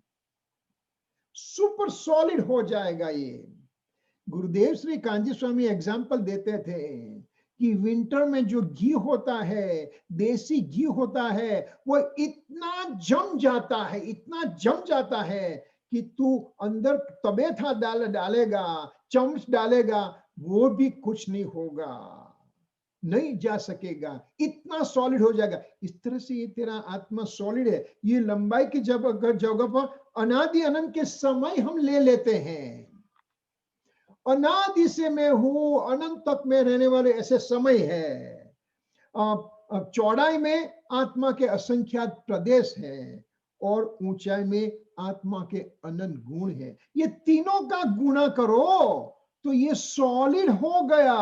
सुपर सॉलिड हो जाएगा ये। गुरुदेव श्री कांजी स्वामी एग्जाम्पल देते थे कि विंटर में जो घी होता है, देसी घी होता है, वो इतना जम जाता है, इतना जम जाता है कि तू अंदर तबेथा डालेगा, चम्मच डालेगा, वो भी कुछ नहीं होगा, नहीं जा सकेगा, इतना सॉलिड हो जाएगा। इस तरह से ये तेरा आत्मा सॉलिड है। ये लंबाई की जगह पर अनादि अनंत के समय हम ले लेते हैं। अनादि से मैं हूं, अनंत तक में रहने वाले ऐसे समय है। चौड़ाई में आत्मा के असंख्यात प्रदेश है और ऊंचाई में आत्मा के अनंत गुण है। ये तीनों का गुणा करो तो ये सॉलिड हो गया।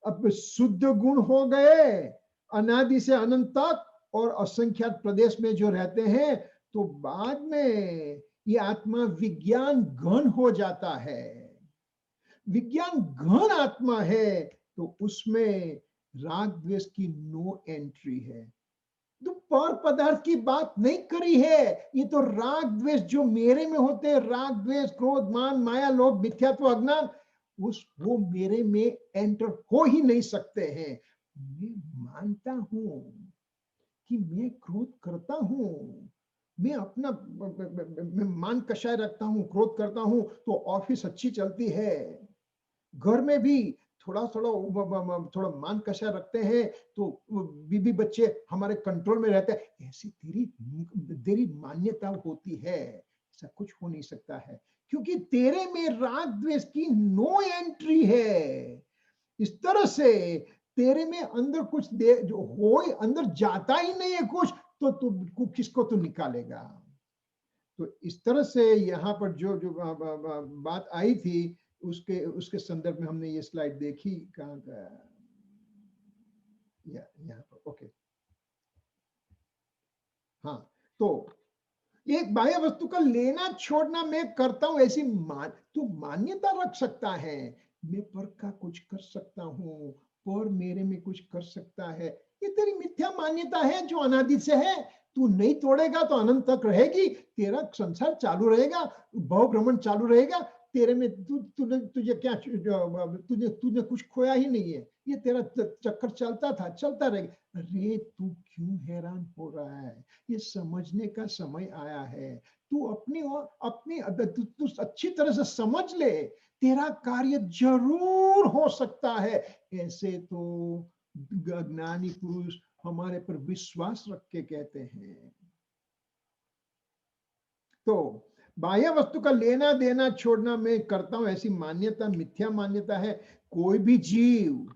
अब शुद्ध गुण हो गए अनादि से अनंत तक, और असंख्यात प्रदेश में जो रहते हैं, तो बाद में ये आत्मा विज्ञान घन हो जाता है। विज्ञान घन आत्मा है तो उसमें राग द्वेष की नो एंट्री है। तो पर पदार्थ की बात नहीं करी है। ये तो राग द्वेष जो मेरे में होते हैं, राग द्वेष, क्रोध, मान, माया, लोभ, मिथ्यात्व, अज्ञान, वो मेरे में एंटर हो ही नहीं सकते हैं। मैं मानता हूं कि मैं क्रोध करता हूं, मैं अपना मैं मान कषाय रखता हूं, क्रोध करता हूं तो ऑफिस अच्छी चलती है। घर में भी थोड़ा मान कषाय रखते हैं तो बीबी बच्चे हमारे कंट्रोल में रहते हैं। ऐसी तेरी मान्यता होती है। ऐसा कुछ हो नहीं सकता है, क्योंकि तेरे में राग द्वेष की नो एंट्री है। इस तरह से तेरे में अंदर कुछ जो हो, अंदर जाता ही नहीं है कुछ, तो तू किसको तो निकालेगा। तो इस तरह से यहाँ पर जो बात आई थी, उसके संदर्भ में हमने ये स्लाइड देखी। कहाँ यहाँ पर, ओके। हाँ, तो एक बाह्य वस्तु का लेना छोड़ना मैं करता हूं, ऐसी तू मान्यता रख सकता है। मैं पर का कुछ कर सकता हूं, पर मेरे में कुछ कर सकता है। ये तेरी मिथ्या मान्यता है जो अनादि से है। तू नहीं तोड़ेगा तो अनंत तक रहेगी। तेरा संसार चालू रहेगा, भव भ्रमण चालू रहेगा। तेरे में तुझे क्या, तुझे कुछ खोया ही नहीं है। ये तेरा चक्कर चलता था, चलता रहेगा। अरे तू क्यों हैरान हो रहा है? ये समझने का समय आया है। तू तू अच्छी तरह से समझ ले, तेरा कार्य जरूर हो सकता है। ऐसे तो ज्ञानी पुरुष हमारे पर विश्वास रख के कहते हैं। तो बाह्य वस्तु का लेना देना छोड़ना मैं करता हूं, ऐसी मान्यता मिथ्या मान्यता है। कोई भी जीव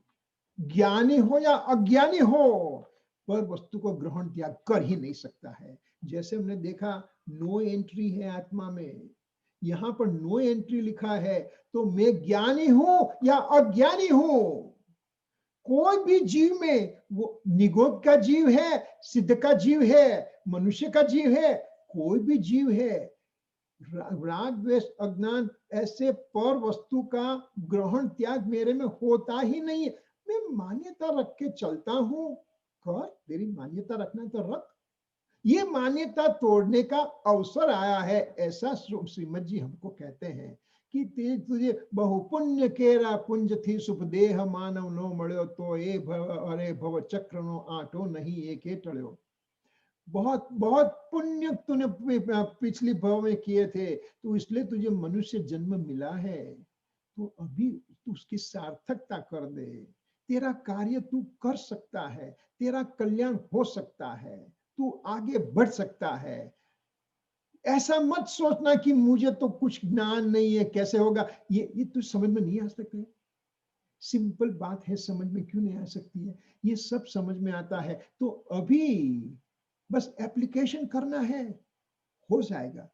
ज्ञानी हो या अज्ञानी हो, पर वस्तु को ग्रहण त्याग कर ही नहीं सकता है। जैसे हमने देखा नो एंट्री है आत्मा में, यहां पर नो एंट्री लिखा है, तो मैं ज्ञानी हूं या अज्ञानी हूं। कोई भी जीव में, वो निगोद का जीव है, सिद्ध का जीव है, मनुष्य का जीव है, कोई भी जीव है, राग द्वेष अज्ञान ऐसे पर वस्तु का ग्रहण त्याग मेरे में होता ही नहीं है। मैं मान्यता रख के चलता हूं, कर, तेरी मान्यता रखना तो रख। ये मान्यता तोड़ने का अवसर आया है, ऐसा श्रीमद जी हमको कहते हैं कि तुझे बहुपुण्य केरा पुंज थी सुपदेह मानव नो मळ्यो तो ए भव अरे भव चक्र नो आटो नहीं एके टळ्यो। बहुत बहुत पुण्य तूने पिछली भव में किए थे, तो इसलिए तुझे मनुष्य जन्म मिला है। तो अभी तू उसकी सार्थकता कर दे, तेरा कार्य तू कर सकता है, तेरा कल्याण हो सकता है, तू आगे बढ़ सकता है। ऐसा मत सोचना कि मुझे तो कुछ ज्ञान नहीं है, कैसे होगा ये तू समझ में नहीं आ सकता है। सिंपल बात है, समझ में क्यों नहीं आ सकती है? ये सब समझ में आता है। तो अभी बस एप्लीकेशन करना है, हो जाएगा,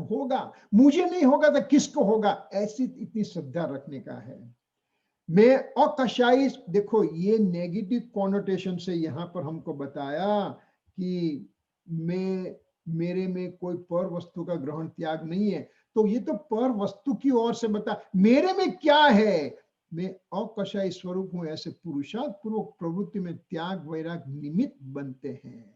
होगा। मुझे नहीं होगा तो किसको होगा, ऐसी इतनी श्रद्धा रखने का है। मैं अकशाई, देखो ये नेगेटिव कॉनोटेशन से यहां पर हमको बताया कि मेरे में कोई पर वस्तु का ग्रहण त्याग नहीं है। तो ये तो पर वस्तु की ओर से बता, मेरे में क्या है, मैं अकशाई स्वरूप हूं। ऐसे पुरुषार्थ पूर्वक प्रवृत्ति में त्याग वैराग निमित्त बनते हैं।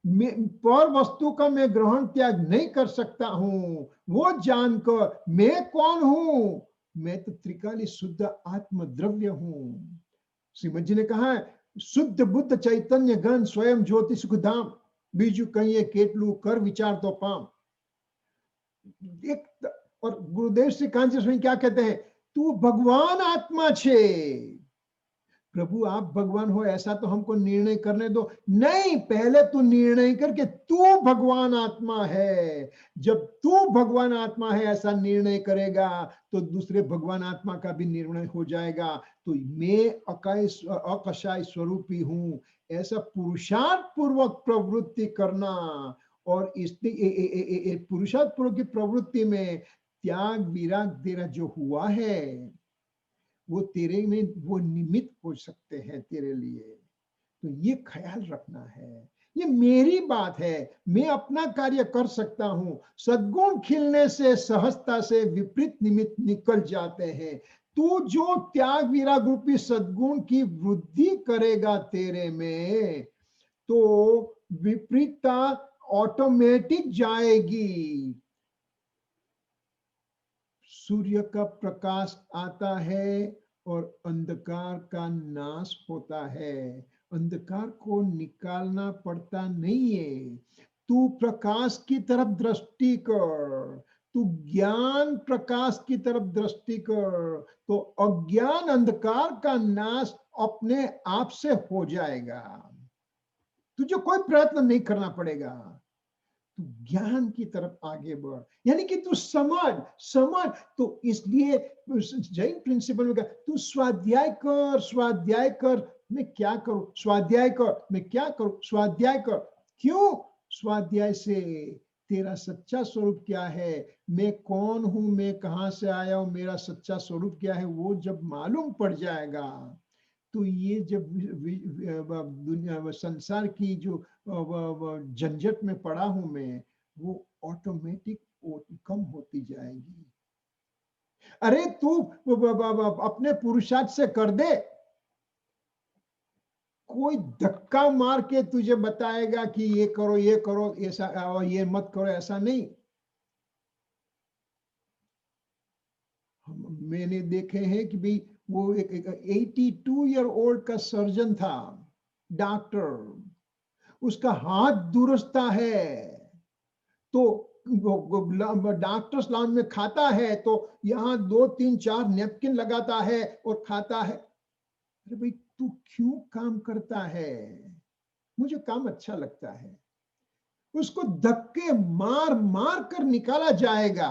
पर वस्तु का मैं ग्रहण त्याग नहीं कर सकता हूं, वो जानकर मैं कौन हूं, मैं तो त्रिकाली शुद्ध आत्म द्रव्य हूं। श्रीमद जी ने कहा है, शुद्ध बुद्ध चैतन्य गण स्वयं ज्योति सुख धाम, बीजू कहिए केटलू कर विचार तो पाम। और गुरुदेव श्री कांची स्वामी क्या कहते हैं, तू भगवान आत्मा छे। प्रभु आप भगवान हो ऐसा तो हमको निर्णय करने दो। नहीं, पहले तू निर्णय करके तू भगवान आत्मा है। जब तू भगवान आत्मा है ऐसा निर्णय करेगा तो दूसरे भगवान आत्मा का भी निर्णय हो जाएगा। तो मैं अकशाई स्वरूपी हूं, ऐसा पुरुषार्थ पूर्वक प्रवृत्ति करना। और इसलिए पुरुषार्थ पूर्वक की प्रवृत्ति में त्याग विराग तेरा जो हुआ है, वो तेरे में वो निमित्त हो सकते हैं तेरे लिए। तो ये ख्याल रखना है, ये मेरी बात है, मैं अपना कार्य कर सकता हूं। सद्गुण खिलने से सहजता से विपरीत निमित्त निकल जाते हैं। तू जो त्याग विराग रूपी सद्गुण की वृद्धि करेगा तेरे में, तो विपरीतता ऑटोमेटिक जाएगी। सूर्य का प्रकाश आता है और अंधकार का नाश होता है। अंधकार को निकालना पड़ता नहीं है। तू प्रकाश की तरफ दृष्टि कर, तू ज्ञान प्रकाश की तरफ दृष्टि कर, तो अज्ञान अंधकार का नाश अपने आप से हो जाएगा। तुझे कोई प्रयत्न नहीं करना पड़ेगा। तू ज्ञान की तरफ आगे बढ़, यानी कि तू समझ। तो इसलिए जैन प्रिंसिपल में कहा, तू स्वाध्याय कर, मैं क्या करूं, स्वाध्याय कर, मैं क्या करूं, स्वाध्याय कर। क्यों? स्वाध्याय से तेरा सच्चा स्वरूप क्या है, मैं कौन हूं, मैं कहां से आया हूं, मेरा सच्चा स्वरूप क्या है, वो जब मालूम पड़ जाएगा तो ये जब दुनिया संसार की जो झंझट में पड़ा हूं मैं, वो ऑटोमेटिक कम होती जाएगी। अरे तू अपने पुरुषार्थ से कर दे, कोई धक्का मार के तुझे बताएगा कि ये करो ऐसा, और ये मत करो, ऐसा नहीं। मैंने देखे हैं कि भाई वो एक 82 ईयर ओल्ड का सर्जन था, डॉक्टर, उसका हाथ दुरुस्ता है, तो डॉक्टर्स लाउंज में खाता है तो यहाँ 2 3 4 नैपकिन लगाता है और खाता है। अरे भाई तू क्यों काम करता है? मुझे काम अच्छा लगता है। उसको धक्के मार मार कर निकाला जाएगा।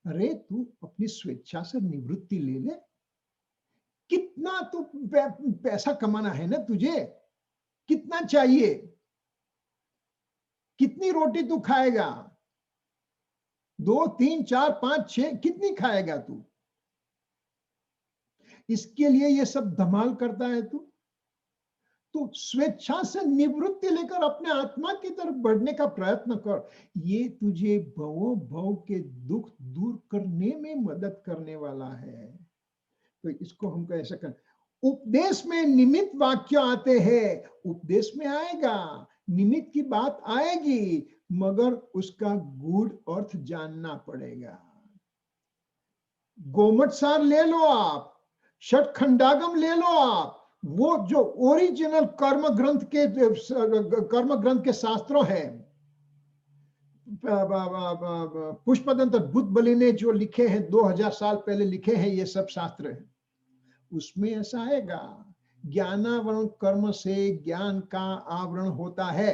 अरे तू अपनी स्वेच्छा से निवृत्ति ले ले। कितना तू पैसा कमाना है ना तुझे, कितना चाहिए, कितनी रोटी तू खाएगा? 2 3 4 5 6 कितनी खाएगा तू? इसके लिए ये सब धमाल करता है तू। तो स्वेच्छा से निवृत्ति लेकर अपने आत्मा की तरफ बढ़ने का प्रयत्न कर। ये तुझे भवों भव के दुख दूर करने में मदद करने वाला है। तो इसको हम कैसे कर? उपदेश में निमित्त वाक्य आते हैं, उपदेश में आएगा, निमित्त की बात आएगी, मगर उसका गूढ़ अर्थ जानना पड़ेगा। गोमट सार ले लो आप, षट खंडागम ले लो आप, वो जो ओरिजिनल कर्म ग्रंथ के शास्त्रों हैं, पुष्पदंत बुद्ध बलि ने जो लिखे हैं 2000 साल पहले लिखे हैं, ये सब शास्त्र है। उसमें ऐसा आएगा, ज्ञानावरण कर्म से ज्ञान का आवरण होता है।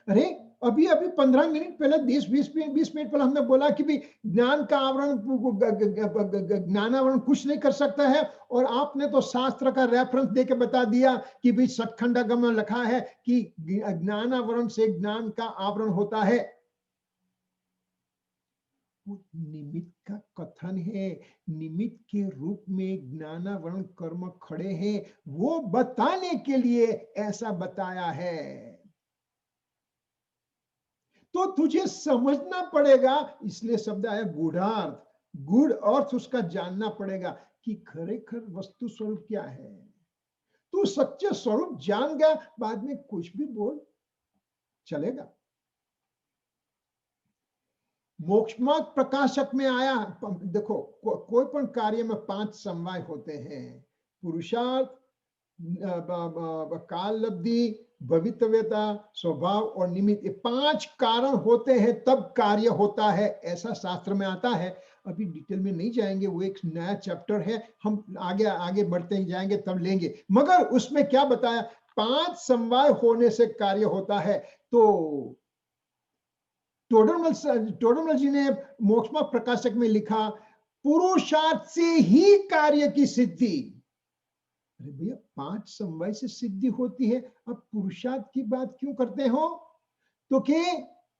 अरे अभी 15 मिनट पहले 20 मिनट पहले हमने बोला कि भी ज्ञान का आवरण, ज्ञानावरण कुछ नहीं कर सकता है, और आपने तो शास्त्र का रेफरेंस देके बता दिया कि भी सतखंडागम में लिखा है कि ज्ञानावरण से ज्ञान का आवरण होता है। निमित्त का कथन है, निमित्त के रूप में ज्ञानावरण कर्म खड़े हैं, वो बताने के लिए ऐसा बताया है। तो तुझे समझना पड़ेगा, इसलिए शब्द आया गूढ़ार्थ। गूढ़ अर्थ उसका जानना पड़ेगा कि खरेखर वस्तु स्वरूप क्या है। तू सच्चे स्वरूप जान गया, बाद में कुछ भी बोल चलेगा। मोक्षमार्ग प्रकाशक में आया, देखो कोई पण कार्य में 5 समवाय होते हैं, पुरुषार्थ, काल लब्धि, भवितव्यता, स्वभाव और निमित्त। 5 कारण होते हैं तब कार्य होता है, ऐसा शास्त्र में आता है। अभी डिटेल में नहीं जाएंगे, वो एक नया चैप्टर है, हम आगे बढ़ते ही जाएंगे तब लेंगे। मगर उसमें क्या बताया, 5 समवाय होने से कार्य होता है। तो टोडरमल जी ने मोक्षमार्ग प्रकाशक में लिखा, पुरुषार्थ से ही कार्य की सिद्धि। अरे भैया 5 समवाय से सिद्धि होती है, अब पुरुषार्थ की बात क्यों करते हो? तो कि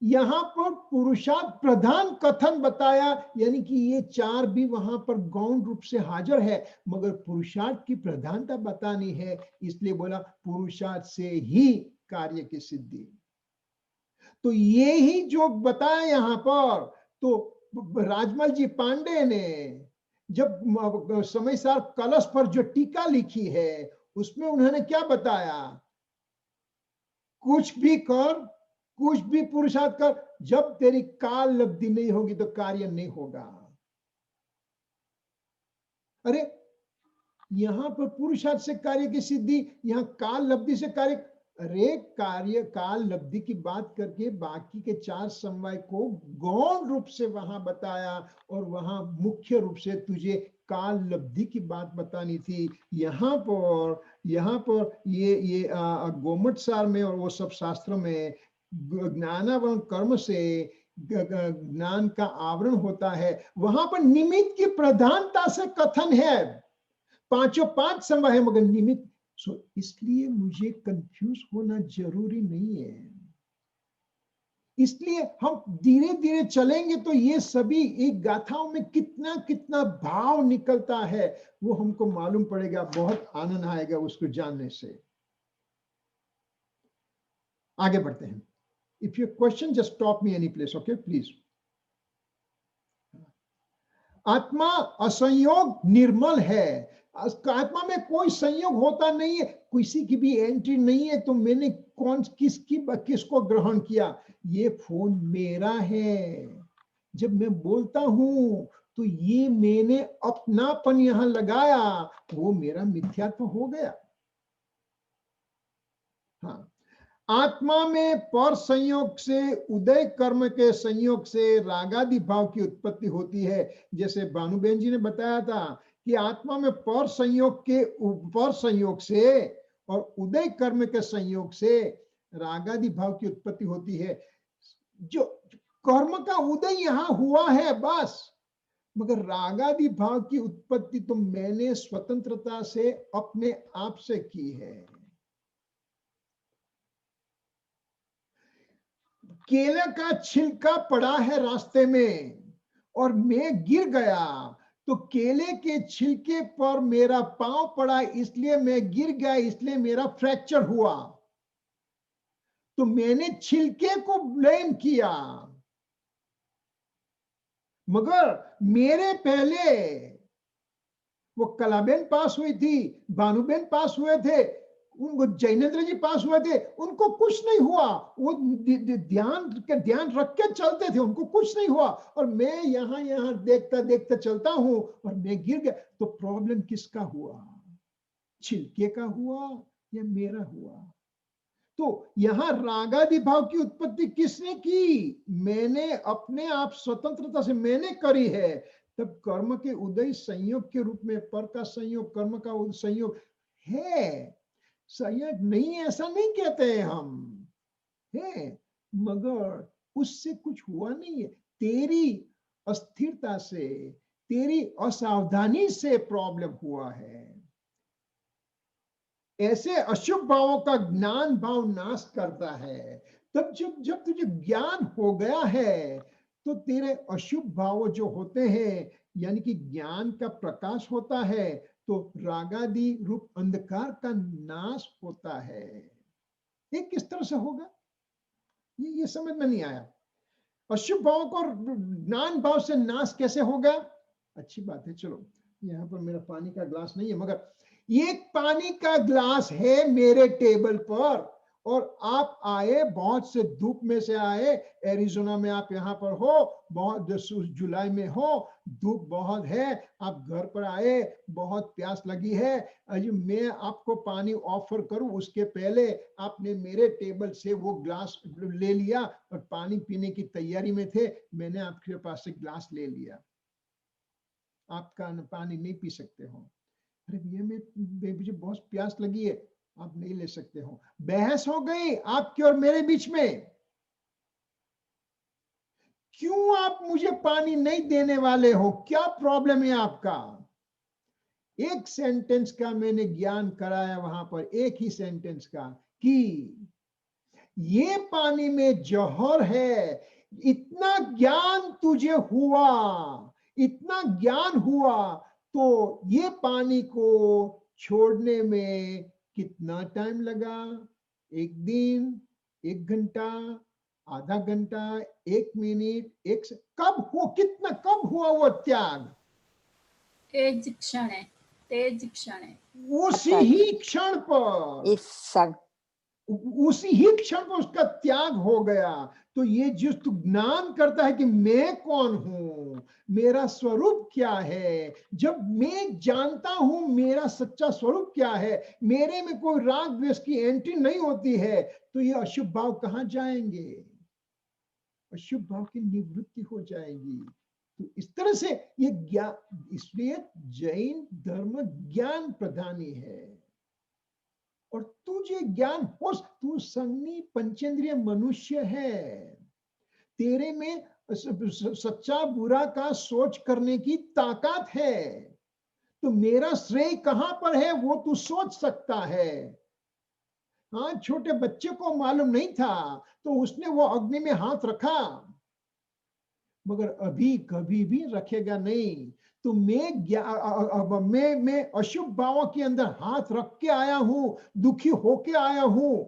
यहां पर पुरुषार्थ प्रधान कथन बताया, यानी कि ये 4 भी वहां पर गौण रूप से हाजिर है, मगर पुरुषार्थ की प्रधानता बतानी है, इसलिए बोला पुरुषार्थ से ही कार्य की सिद्धि। तो ये ही जो बताया यहां पर, तो राजमल जी पांडे ने जब समय सार कलश पर जो टीका लिखी है, उसमें उन्होंने क्या बताया, कुछ भी कर, कुछ भी पुरुषार्थ कर, जब तेरी काल लब्धि नहीं होगी तो कार्य नहीं होगा। अरे यहां पर पुरुषार्थ से कार्य की सिद्धि, यहां काल लब्धि से कार्य। अरे कार्य काल लब्धि की बात करके बाकी के 4 समवाय को गौण रूप से वहां बताया, और वहां मुख्य रूप से तुझे काल लब्धि की बात बतानी थी। यहाँ पर ये गोमट सार में और वो सब शास्त्रों में ज्ञानावरण कर्म से ज्ञान का आवरण होता है, वहां पर निमित्त की प्रधानता से कथन है। 5 समवाय है मगर निमित्त। इसलिए मुझे कंफ्यूज होना जरूरी नहीं है, इसलिए हम धीरे धीरे चलेंगे तो ये सभी एक गाथाओं में कितना कितना भाव निकलता है वो हमको मालूम पड़ेगा। बहुत आनंद आएगा उसको जानने से। आगे बढ़ते हैं। If you question just stop me any place, okay please. आत्मा असंयोग निर्मल है, आत्मा में कोई संयोग होता नहीं है, किसी की भी एंट्री नहीं है। तो मैंने किसको ग्रहण किया? ये फोन मेरा है। जब मैं बोलता हूं तो ये मैंने अपनापन यहां लगाया, वो मेरा मिथ्यात्व हो गया। हाँ, आत्मा में पर संयोग से उदय कर्म के संयोग से रागादि भाव की उत्पत्ति होती है। जैसे भानुबेन जी ने बताया था कि आत्मा में पर संयोग से और उदय कर्म के संयोग से रागादि भाव की उत्पत्ति होती है। जो कर्म का उदय यहां हुआ है बस, मगर रागादि भाव की उत्पत्ति तो मैंने स्वतंत्रता से अपने आप से की है। केले का छिलका पड़ा है रास्ते में और मैं गिर गया, तो केले के छिलके पर मेरा पांव पड़ा, इसलिए मैं गिर गया, इसलिए मेरा फ्रैक्चर हुआ। तो मैंने छिलके को ब्लेम किया, मगर मेरे पहले वो कलाबेन पास हुई थी, भानुबेन पास हुए थे, उनको जैनेन्द्र जी पास हुए थे, उनको कुछ नहीं हुआ। वो ध्यान रख के चलते थे, उनको कुछ नहीं हुआ। और मैं यहाँ देखता देखता चलता हूं और मैं गिर गया। तो प्रॉब्लम किसका हुआ? छिलके का हुआ या मेरा हुआ? तो यहां रागादि भाव की उत्पत्ति किसने की? मैंने अपने आप स्वतंत्रता से मैंने करी है। तब कर्म के उदय संयोग के रूप में पर का संयोग, कर्म का संयोग है। संयोग नहीं ऐसा नहीं कहते हैं हम, है, मगर उससे कुछ हुआ नहीं है। तेरी अस्थिरता से, तेरी असावधानी से प्रॉब्लम हुआ है। ऐसे अशुभ भावों का ज्ञान भाव नाश करता है। तब जब तुझे ज्ञान हो गया है तो तेरे अशुभ भाव जो होते हैं, यानी कि ज्ञान का प्रकाश होता है, तो रागादि रूप अंधकार का नाश होता है। ये किस तरह से होगा? ये समझ में नहीं आया। अशुभ भाव को ज्ञान भाव से नाश कैसे होगा? अच्छी बात है। चलो, यहाँ पर मेरा पानी का ग्लास नहीं है, मगर एक पानी का ग्लास है मेरे टेबल पर, और आप आए, बहुत से धूप में से आए, एरिज़ोना में आप यहाँ पर हो, बहुत जुलाई में हो, धूप बहुत है, आप घर पर आए, बहुत प्यास लगी है, अजी मैं आपको पानी ऑफर करूं उसके पहले आपने मेरे टेबल से वो ग्लास ले लिया और पानी पीने की तैयारी में थे, मैंने आपके पास से ग्लास ले लिया। आपका पानी नहीं पी सकते हो। अरे भैया मुझे बहुत प्यास लगी है, आप नहीं ले सकते हो। बहस हो गई आपके और मेरे बीच में। क्यों आप मुझे पानी नहीं देने वाले हो? क्या प्रॉब्लम है आपका? एक सेंटेंस का मैंने ज्ञान कराया वहां पर, एक ही सेंटेंस का, कि ये पानी में जहर है। इतना ज्ञान तुझे हुआ, इतना ज्ञान हुआ, तो ये पानी को छोड़ने में कितना टाइम लगा? एक दिन, एक घंटा, आधा घंटा, एक मिनट, कब हुआ वो त्याग? तेज क्षण उसी ही क्षण पर, उसी ही क्षण पर उसका त्याग हो गया। तो ये जो तू ज्ञान करता है कि मैं कौन हूं, मेरा स्वरूप क्या है, जब मैं जानता हूं मेरा सच्चा स्वरूप क्या है, मेरे में कोई राग द्वेष की एंट्री नहीं होती है, तो ये अशुभ भाव कहां जाएंगे? अशुभ भाव की निवृत्ति हो जाएगी। तो इस तरह से ये ज्ञान, इसलिए जैन धर्म ज्ञान प्रधानी है। और तुझे ज्ञान हो, तू संगनी पंचेंद्रिय मनुष्य है, तेरे में सच्चा बुरा का सोच करने की ताकत है। तो मेरा श्रेय कहां पर है वो तू सोच सकता है। हाँ, छोटे बच्चे को मालूम नहीं था तो उसने वो अग्नि में हाथ रखा, मगर अभी कभी भी रखेगा नहीं। तो मैं अशुभ भावों के अंदर हाथ रख के आया हूं, दुखी होके आया हूं,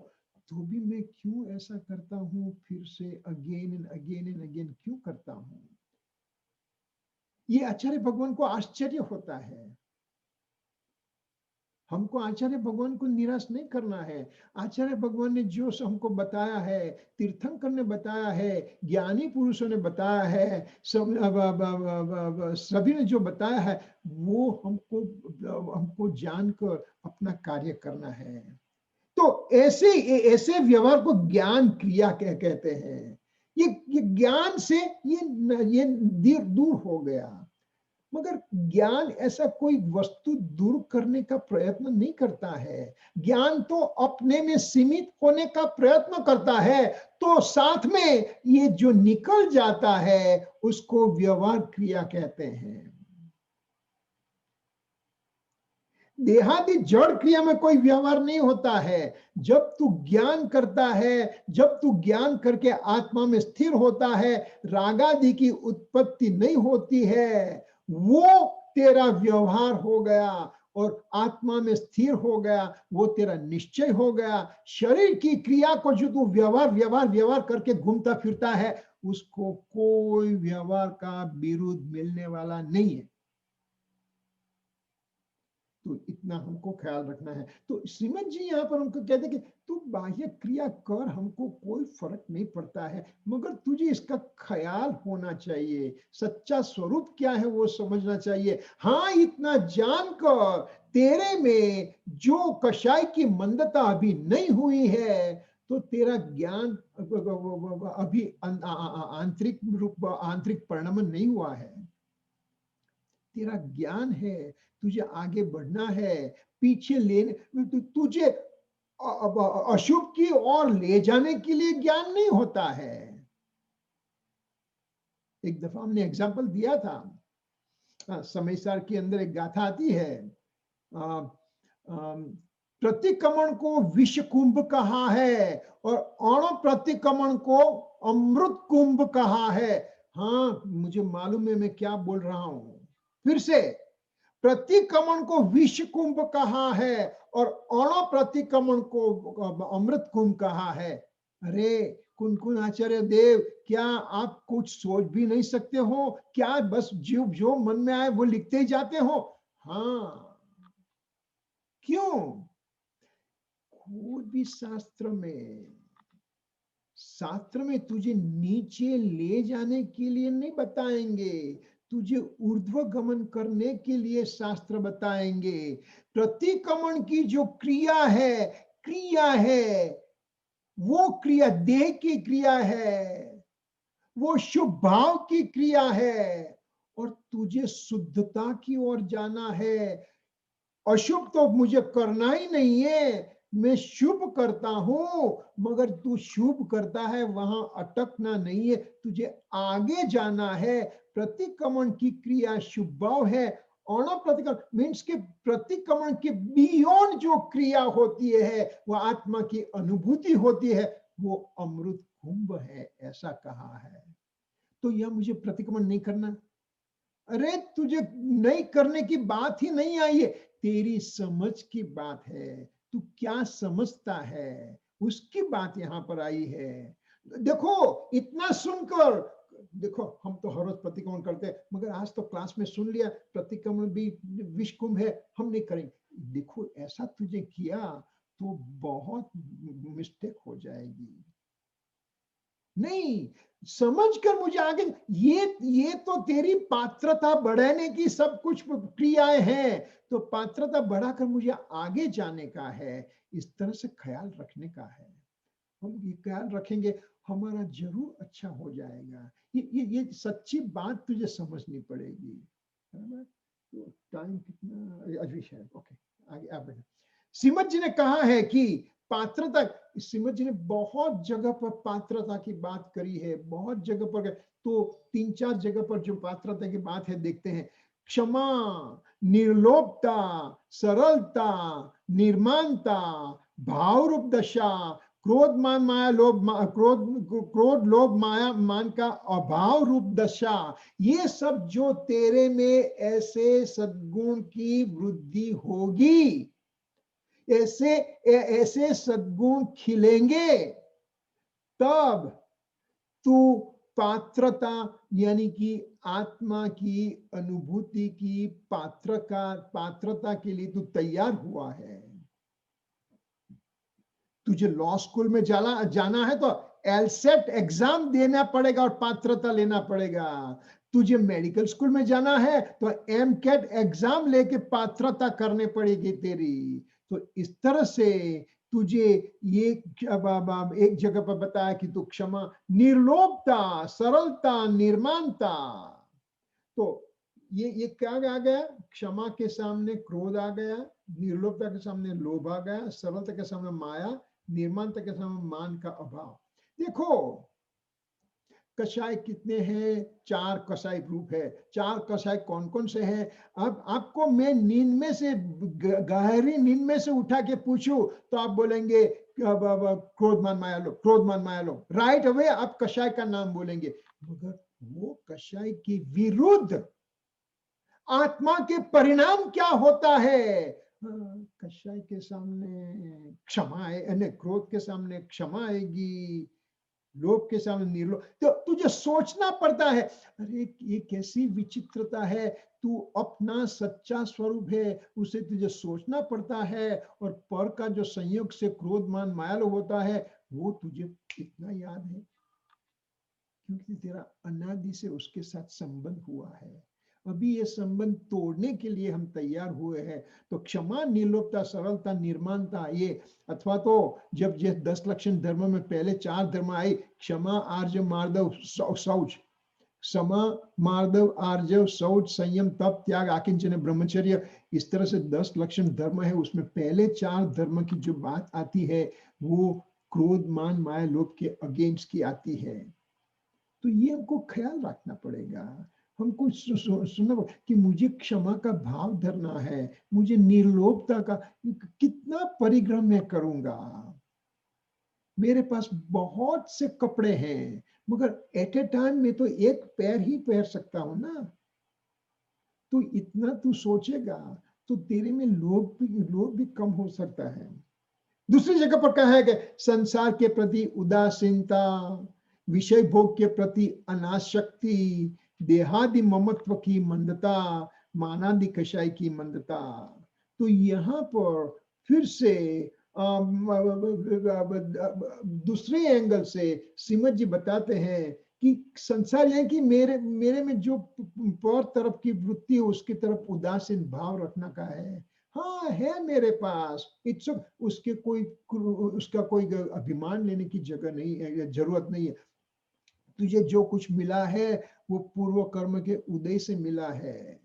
तो भी मैं क्यों ऐसा करता हूं? फिर से again and again and again क्यों करता हूं? ये आचार्य भगवान को आश्चर्य होता है। हमको आचार्य भगवान को निराश नहीं करना है। आचार्य भगवान ने जो हमको बताया है, तीर्थंकर ने बताया है, ज्ञानी पुरुषों ने बताया है, सभी ने जो बताया है, वो हमको जानकर अपना कार्य करना है। तो ऐसे व्यवहार को ज्ञान क्रिया कहते हैं। ये ज्ञान से ये दूर हो गया। मगर ज्ञान ऐसा कोई वस्तु दूर करने का प्रयत्न नहीं करता है। ज्ञान तो अपने में सीमित होने का प्रयत्न करता है, तो साथ में ये जो निकल जाता है उसको व्यवहार क्रिया कहते हैं। देहादि जड़ क्रिया में कोई व्यवहार नहीं होता है। जब तू ज्ञान करता है, जब तू ज्ञान करके आत्मा में स्थिर होता है, रागादि की उत्पत्ति नहीं होती है, वो तेरा व्यवहार हो गया और आत्मा में स्थिर हो गया, वो तेरा निश्चय हो गया। शरीर की क्रिया को जो तू व्यवहार करके घूमता फिरता है, उसको कोई व्यवहार का विरुद्ध मिलने वाला नहीं है। तो इतना हमको ख्याल रखना है। तो श्रीमद जी यहाँ पर हमको कहते हैं कि तू बाह्य क्रिया कर, हमको कोई फर्क नहीं पड़ता है, मगर तुझे इसका ख्याल होना चाहिए। सच्चा स्वरूप क्या है वो समझना चाहिए। हाँ, इतना जानकर तेरे में जो कषाय की मंदता अभी नहीं हुई है, तो तेरा ज्ञान अभी आंतरिक परिणमन नहीं हुआ है। तेरा ज्ञान है, तुझे आगे बढ़ना है, पीछे लेने, तुझे अशुभ की ओर ले जाने के लिए ज्ञान नहीं होता है। एक दफा हमने एग्जाम्पल दिया था, समय सार के अंदर एक गाथा आती है, प्रतिक्रमण को विष कुंभ कहा है और अण प्रतिक्रमण को अमृत कुंभ कहा है। हाँ, मुझे मालूम है मैं क्या बोल रहा हूं। फिर से, प्रतिक्रमण को विष कुंभ कहा है और अण प्रतिक्रमण को अमृत कुंभ कहा है। अरे कुन आचार्य देव, क्या आप कुछ सोच भी नहीं सकते हो क्या? बस जो मन में आए वो लिखते ही जाते हो। हाँ, क्यों? कोई भी शास्त्र में तुझे नीचे ले जाने के लिए नहीं बताएंगे, तुझे ऊर्ध्व गमन करने के लिए शास्त्र बताएंगे। प्रतिक्रमण की जो क्रिया है, वो क्रिया देह की क्रिया है, वो शुभ भाव की क्रिया है, और तुझे शुद्धता की ओर जाना है। अशुभ तो मुझे करना ही नहीं है, मैं शुभ करता हूं, मगर तू शुभ करता है वहां अटकना नहीं है, तुझे आगे जाना है। प्रतिक्रमण की क्रिया शुभ भाव है, अण प्रतिक्रमण मीन्स के प्रतिक्रमण के बियॉन्ड जो क्रिया होती है, वो आत्मा की अनुभूति होती है, वो अमृत कुंभ है, ऐसा कहा है। तो यह मुझे प्रतिक्रमण नहीं करना। अरे तुझे नहीं करने की बात ही नहीं आई है, तेरी समझ की बात है। तू क्या समझता है उसकी बात यहाँ पर आई है। देखो, इतना सुनकर देखो, हम तो हर रोज प्रतिक्रमण करते हैं, मगर आज तो क्लास में सुन लिया प्रतिक्रमण भी विष कुंभ है, हम नहीं करेंगे। देखो, ऐसा तुझे किया तो बहुत मिस्टेक हो जाएगी। नहीं, समझकर मुझे आगे, ये तो तेरी पात्रता बढ़ाने की सब कुछ क्रियाएं हैं, तो पात्रता बढ़ाकर मुझे आगे जाने का है, इस तरह से ख्याल रखने का है। हम ये ख्याल रखेंगे, हमारा जरूर अच्छा हो जाएगा। ये सच्ची बात तुझे समझनी पड़ेगी। तो टाइम कितना अभी है? ओके, आगे आप बढ़े। श्रीमद जी ने कहा है कि पात्रता, श्रीमद जी ने बहुत जगह पर पात्रता की बात करी है, बहुत जगह पर। तो 3-4 जगह पर जो पात्रता की बात है देखते हैं। क्षमा, निर्लोभता, सरलता, निर्मानता, भाव रूप दशा, क्रोध मान माया लोभ, क्रोध लोभ माया मान का अभाव रूप दशा, ये सब जो तेरे में ऐसे सद्गुण की वृद्धि होगी, ऐसे सद्गुण खिलेंगे, तब तू पात्रता यानी कि आत्मा की अनुभूति की पात्रता के लिए तू तैयार हुआ है। तुझे लॉ स्कूल में जाना है तो एलसेट एग्जाम देना पड़ेगा और पात्रता लेना पड़ेगा। तुझे मेडिकल स्कूल में जाना है तो एमकेट एग्जाम लेके पात्रता करने पड़ेगी तेरी। तो इस तरह से तुझे ये एक जगह पर बताया कि तू क्षमा, निर्लोभता, सरलता, निर्माणता। तो ये क्या आ गया? क्षमा के सामने क्रोध आ गया, निर्लोभता के सामने लोभ आ गया, सरलता के सामने माया, निर्माणता के सामने मान का अभाव। देखो कषाय कितने हैं? 4 कषाय रूप है। 4 कषाय कौन कौन से हैं? अब आपको मैं नींद में से, गहरी नींद में से उठा के पूछूं तो आप बोलेंगे क्रोधमान माया लोभ, क्रोधमान माया लोभ, राइट अवे आप कषाय का नाम बोलेंगे। मगर वो कषाय के विरुद्ध आत्मा के परिणाम क्या होता है? कषाय के सामने क्षमा है, क्रोध के सामने क्षमा आएगी, लोभ के सामने निर्लोभ। तो तुझे सोचना पड़ता है, अरे ये कैसी विचित्रता है, तू अपना सच्चा स्वरूप है, उसे तुझे सोचना पड़ता है। और पर का जो संयोग से क्रोध मान माया लोभ होता है, वो तुझे कितना याद है, क्योंकि तेरा अनादि से उसके साथ संबंध हुआ है। अभी ये संबंध तोड़ने के लिए हम तैयार हुए हैं। तो क्षमा, निर्लोभता, सरलता, निर्माणता, ये अथवा तो जब ये 10 लक्षण धर्म में पहले 4 धर्म आई, क्षमा, आर्जव, मार्दव, शौच, क्षमा, मार्दव, आर्जव, शौच, संयम, तप, त्याग, आकिंचन, ब्रह्मचर्य, इस तरह से 10 लक्षण धर्म है। उसमें पहले 4 धर्म की जो बात आती है वो क्रोध, मान, माया, लोभ के अगेंस्ट की आती है। तो ये हमको ख्याल रखना पड़ेगा, हमको सुनना कि मुझे क्षमा का भाव धरना है, मुझे निर्लोभता का कितना परिग्रह मैं करूंगा। मेरे पास बहुत से कपड़े हैं, मगर एट ए टाइम में तो एक पैर ही पहन सकता हूं ना। तो इतना तू सोचेगा तो तेरे में लोभ भी कम हो सकता है। दूसरी जगह पर कहा है कि संसार के प्रति उदासीनता, विषय भोग के प्रति अनासक्ति, देहादि ममत्व की मंदता, मानादि कषाय की मंदता। तो यहाँ पर फिर से दूसरे एंगल से श्रीमद जी बताते हैं कि संसार यानी कि मेरे में जो पर तरफ की वृत्ति है उसकी तरफ उदासीन भाव रखना का है। हाँ है मेरे पास, इट्स उसका कोई अभिमान लेने की जगह नहीं है, जरूरत नहीं है। तुझे जो कुछ मिला है वो पूर्व कर्म के उदय से मिला है।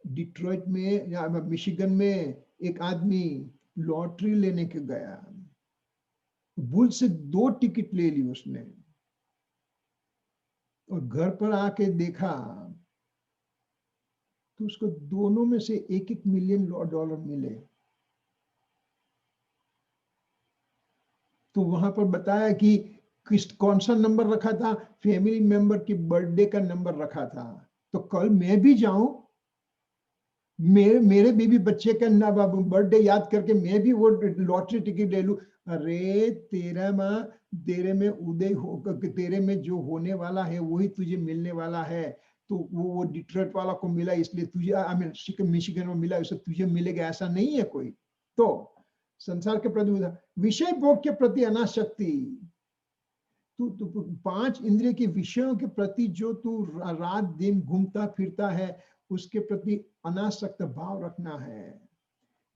डिट्रॉइट में या मिशिगन में एक आदमी लॉटरी लेने के गया, भूल से 2 टिकट ले ली उसने, और घर पर आके देखा तो उसको दोनों में से $1-1 मिलियन मिले। तो वहां पर बताया कि कौन सा नंबर रखा था, फैमिली मेंबर की बर्थडे का नंबर रखा था। तो कल मैं भी जाऊं, मेरे बेबी बच्चे का बर्थडे याद करके मैं भी वो लॉटरी टिकट ले लूं। अरे तेरे में उदय होकर तेरे में जो होने वाला है वही तुझे मिलने वाला है। तो वो डिट्रॉइट वाला को मिला इसलिए तुझे मिशिगन में मिला इसलिए तुझे मिलेगा, ऐसा नहीं है कोई। तो संसार के प्रति, विषय भोग के प्रति अनासक्ति, तू 5 इंद्रिय के विषयों के प्रति जो तू रात दिन घूमता फिरता है उसके प्रति अनासक्त भाव रखना है।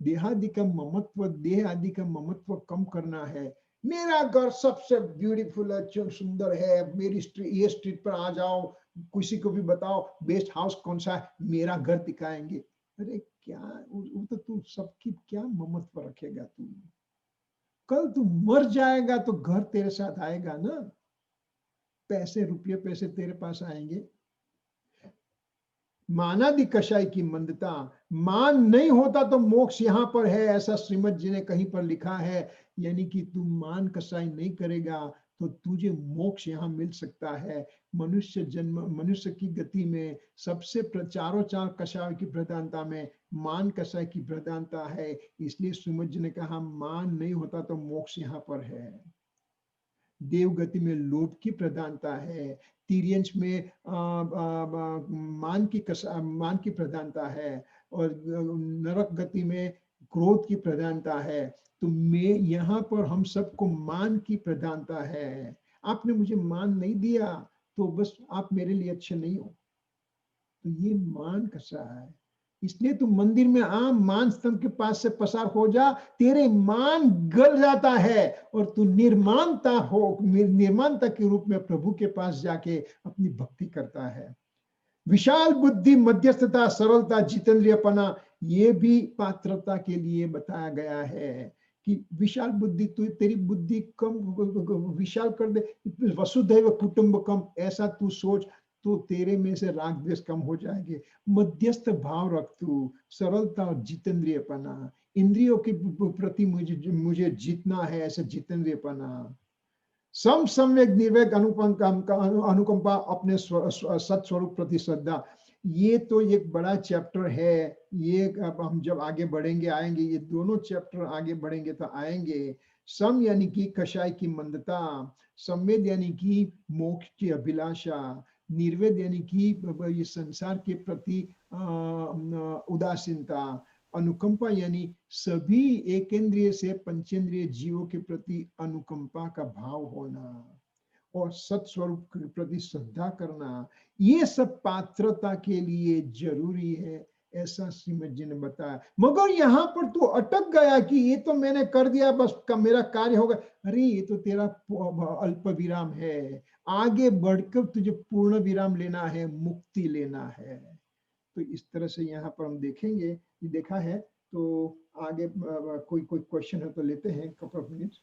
देहादि का ममत्व, देह आदि का ममत्व कम करना है। मेरा घर सबसे ब्यूटीफुल है, सुंदर है, मेरी ये स्ट्रीट पर आ जाओ, किसी को भी बताओ बेस्ट हाउस कौन सा है, मेरा घर दिखाएंगे। अरे क्या वो तो तू सबकी क्या ममत्व रखेगा? तू कल तू मर जाएगा तो घर तेरे साथ आएगा ना, पैसे रुपये पैसे तेरे पास आएंगे। मानादि कषाय की मंदता, मान नहीं होता तो मोक्ष यहाँ पर है, ऐसा श्रीमद जी ने कहीं पर लिखा है। यानी कि तू मान कषाय नहीं करेगा तो तुझे मोक्ष यहाँ मिल सकता है। मनुष्य जन्म, मनुष्य की गति में सबसे चारों 4 कषाय की प्रधानता में मान कषाय की प्रधानता है। इसलिए श्रीमद जी ने कहा मान नहीं होता तो मोक्ष यहाँ पर है। देव गति में लोभ की प्रधानता है, तिर्यंश में मान की प्रधानता है, और नरक गति में क्रोध की प्रधानता है। तो मैं यहाँ पर हम सबको मान की प्रधानता है। आपने मुझे मान नहीं दिया तो बस आप मेरे लिए अच्छे नहीं हो। तो ये मान कैसा है? इसलिए तू मंदिर में आ, मान स्तंभ के पास से पसार हो जा, तेरे मान गल जाता है और तू निर्माणता के रूप में प्रभु के पास जाके अपनी भक्ति करता है। विशाल बुद्धि, मध्यस्थता, सरलता, जितेंद्रियपना, ये भी पात्रता के लिए बताया गया है कि विशाल बुद्धि, तू तेरी बुद्धि कम विशाल कर दे, वसुधैव कुटुंबकम ऐसा तू सोच, तो तेरे में से राग द्वेष कम हो जाएंगे। मध्यस्थ भाव रख तू, सरलता और जितेंद्रियपना, इंद्रियों के प्रति मुझे जीतना है, ऐसे जितेंद्रियपना। सम्यक निर्वेक अनुकंपा, अपने सत्स्वरूप प्रति श्रद्धा। ये तो एक बड़ा चैप्टर है, ये अब हम जब आगे बढ़ेंगे आएंगे, ये दोनों चैप्टर आगे बढ़ेंगे तो आएंगे। सम यानी कि कषाय की मंदता, संवेद यानी कि मोक्ष की अभिलाषा, निर्वेद यानी कि ये संसार के प्रति उदासीनता, अनुकंपा यानी सभी एकेंद्रिय से पंचेंद्रिय जीवों के प्रति अनुकंपा का भाव होना, और सत्स्वरूप के प्रति श्रद्धा करना, ये सब पात्रता के लिए जरूरी है, ऐसा श्रीमद जी ने बताया। मगर यहाँ पर तू अटक गया कि ये तो मैंने कर दिया, बस मेरा कार्य होगा। अरे ये तो तेरा अल्प विराम है, आगे बढ़कर तुझे पूर्ण विराम लेना है, मुक्ति लेना है। तो इस तरह से यहाँ पर हम देखेंगे, ये देखा है। तो आगे कोई क्वेश्चन है तो लेते हैं, couple of minutes.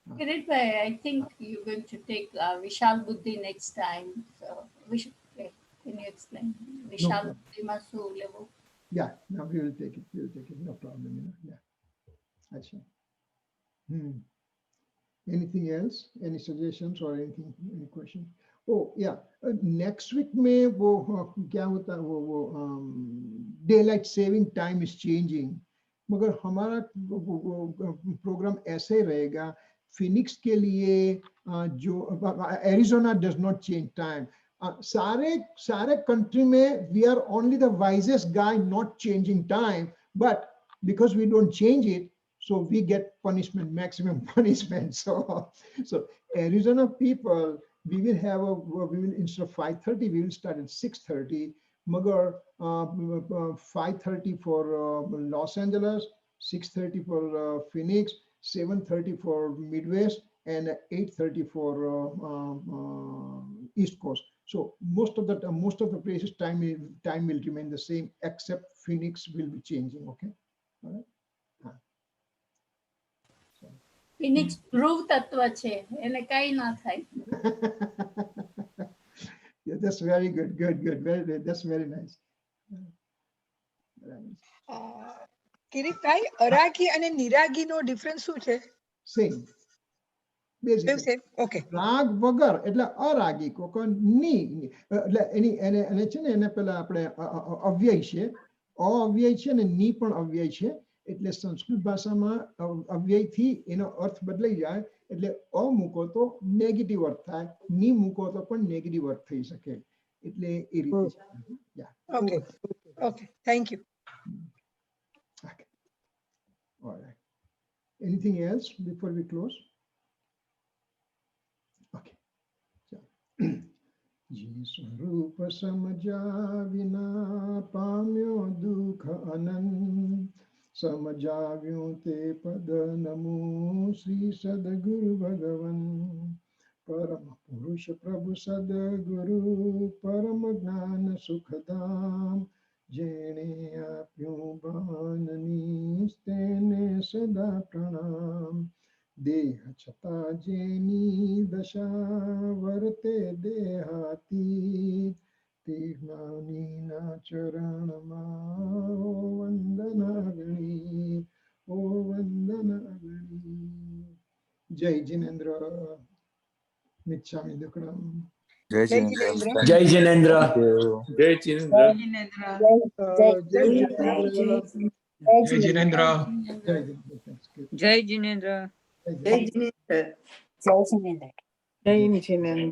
Kirit bhai, I think you're going to take Vishal Buddhi next time. So we should, can you explain? Vishal Buddhi masu levo. Yeah, no, we will take it. We will take it. No problem. Yeah. Acha. Anything else? Any suggestions or anything? Any question? Oh yeah. Next week में वो क्या होता है, वो daylight saving time is changing. मगर हमारा programme ऐसे रहेगा, फिनिक्स के लिए जो Arizona does not change time, सारे कंट्री में we are only the wisest guy not changing time, but because we don't change it, so we get punishment, maximum punishment. So Arizona people, we will instead of 5:30 we will start at 6:30. Magar 5:30 for Los Angeles, 6:30 for Phoenix, 7:30 for Midwest, and 8:30 for East Coast. So most of the places time will remain the same, except Phoenix will be changing. Okay, all right. ફિનિક્સ ધ્રુવ તત્વ છે, એને કઈ ના થાય. Yeah, that's very good. Good. That's very nice. Kirit ભાઈ, અરાગી અને નિરાગી નો ડિફરન્સ શું છે? સેમ. Basically okay. રાગ વગર એટલે અરાગી, કોકો ની એટલે એને છે ને, એને પેલા આપણે અવ્યય છે, અવ્યય છે ને, ની પણ અવ્યય છે. એટલે સંસ્કૃત ભાષામાં અવ્યય થી એનો અર્થ બદલાઈ જાય, એટલે અ મૂકો તો નેગેટિવ અર્થ થાય, ની મૂકો તો પણ નેગેટિવ અર્થ થઈ શકે, એટલે એ રીતે. Okay, thank you. Alright. Anything else before we close? Okay. જે સ્વરૂપ સમજ્યા વિના પામ્યો દુઃખ અનંત, समझाव्यों ते पद नमो श्री सदगुरु भगवन, परम पुरुष प्रभु सदगुरु परम ज्ञान सुखधाम, जेने आप्यो बाननीस तेने सदा प्रणाम, देह छता जेनी दशा वर्ते देहातीत, ते ज्ञानीना चरणमा वंदनाग्नि, ओ वंदनाग्नि. जय जिनेन्द्र. मिच्छामि दुक्कडम. जय जिनेन्द्र. जय जिनेन्द्र. जय जिनेन्द्र. जय जिनेन्द्र. જય જિનેન્દ્ર. જય જિનેન્દ્ર. જય જિનેન્દ્ર.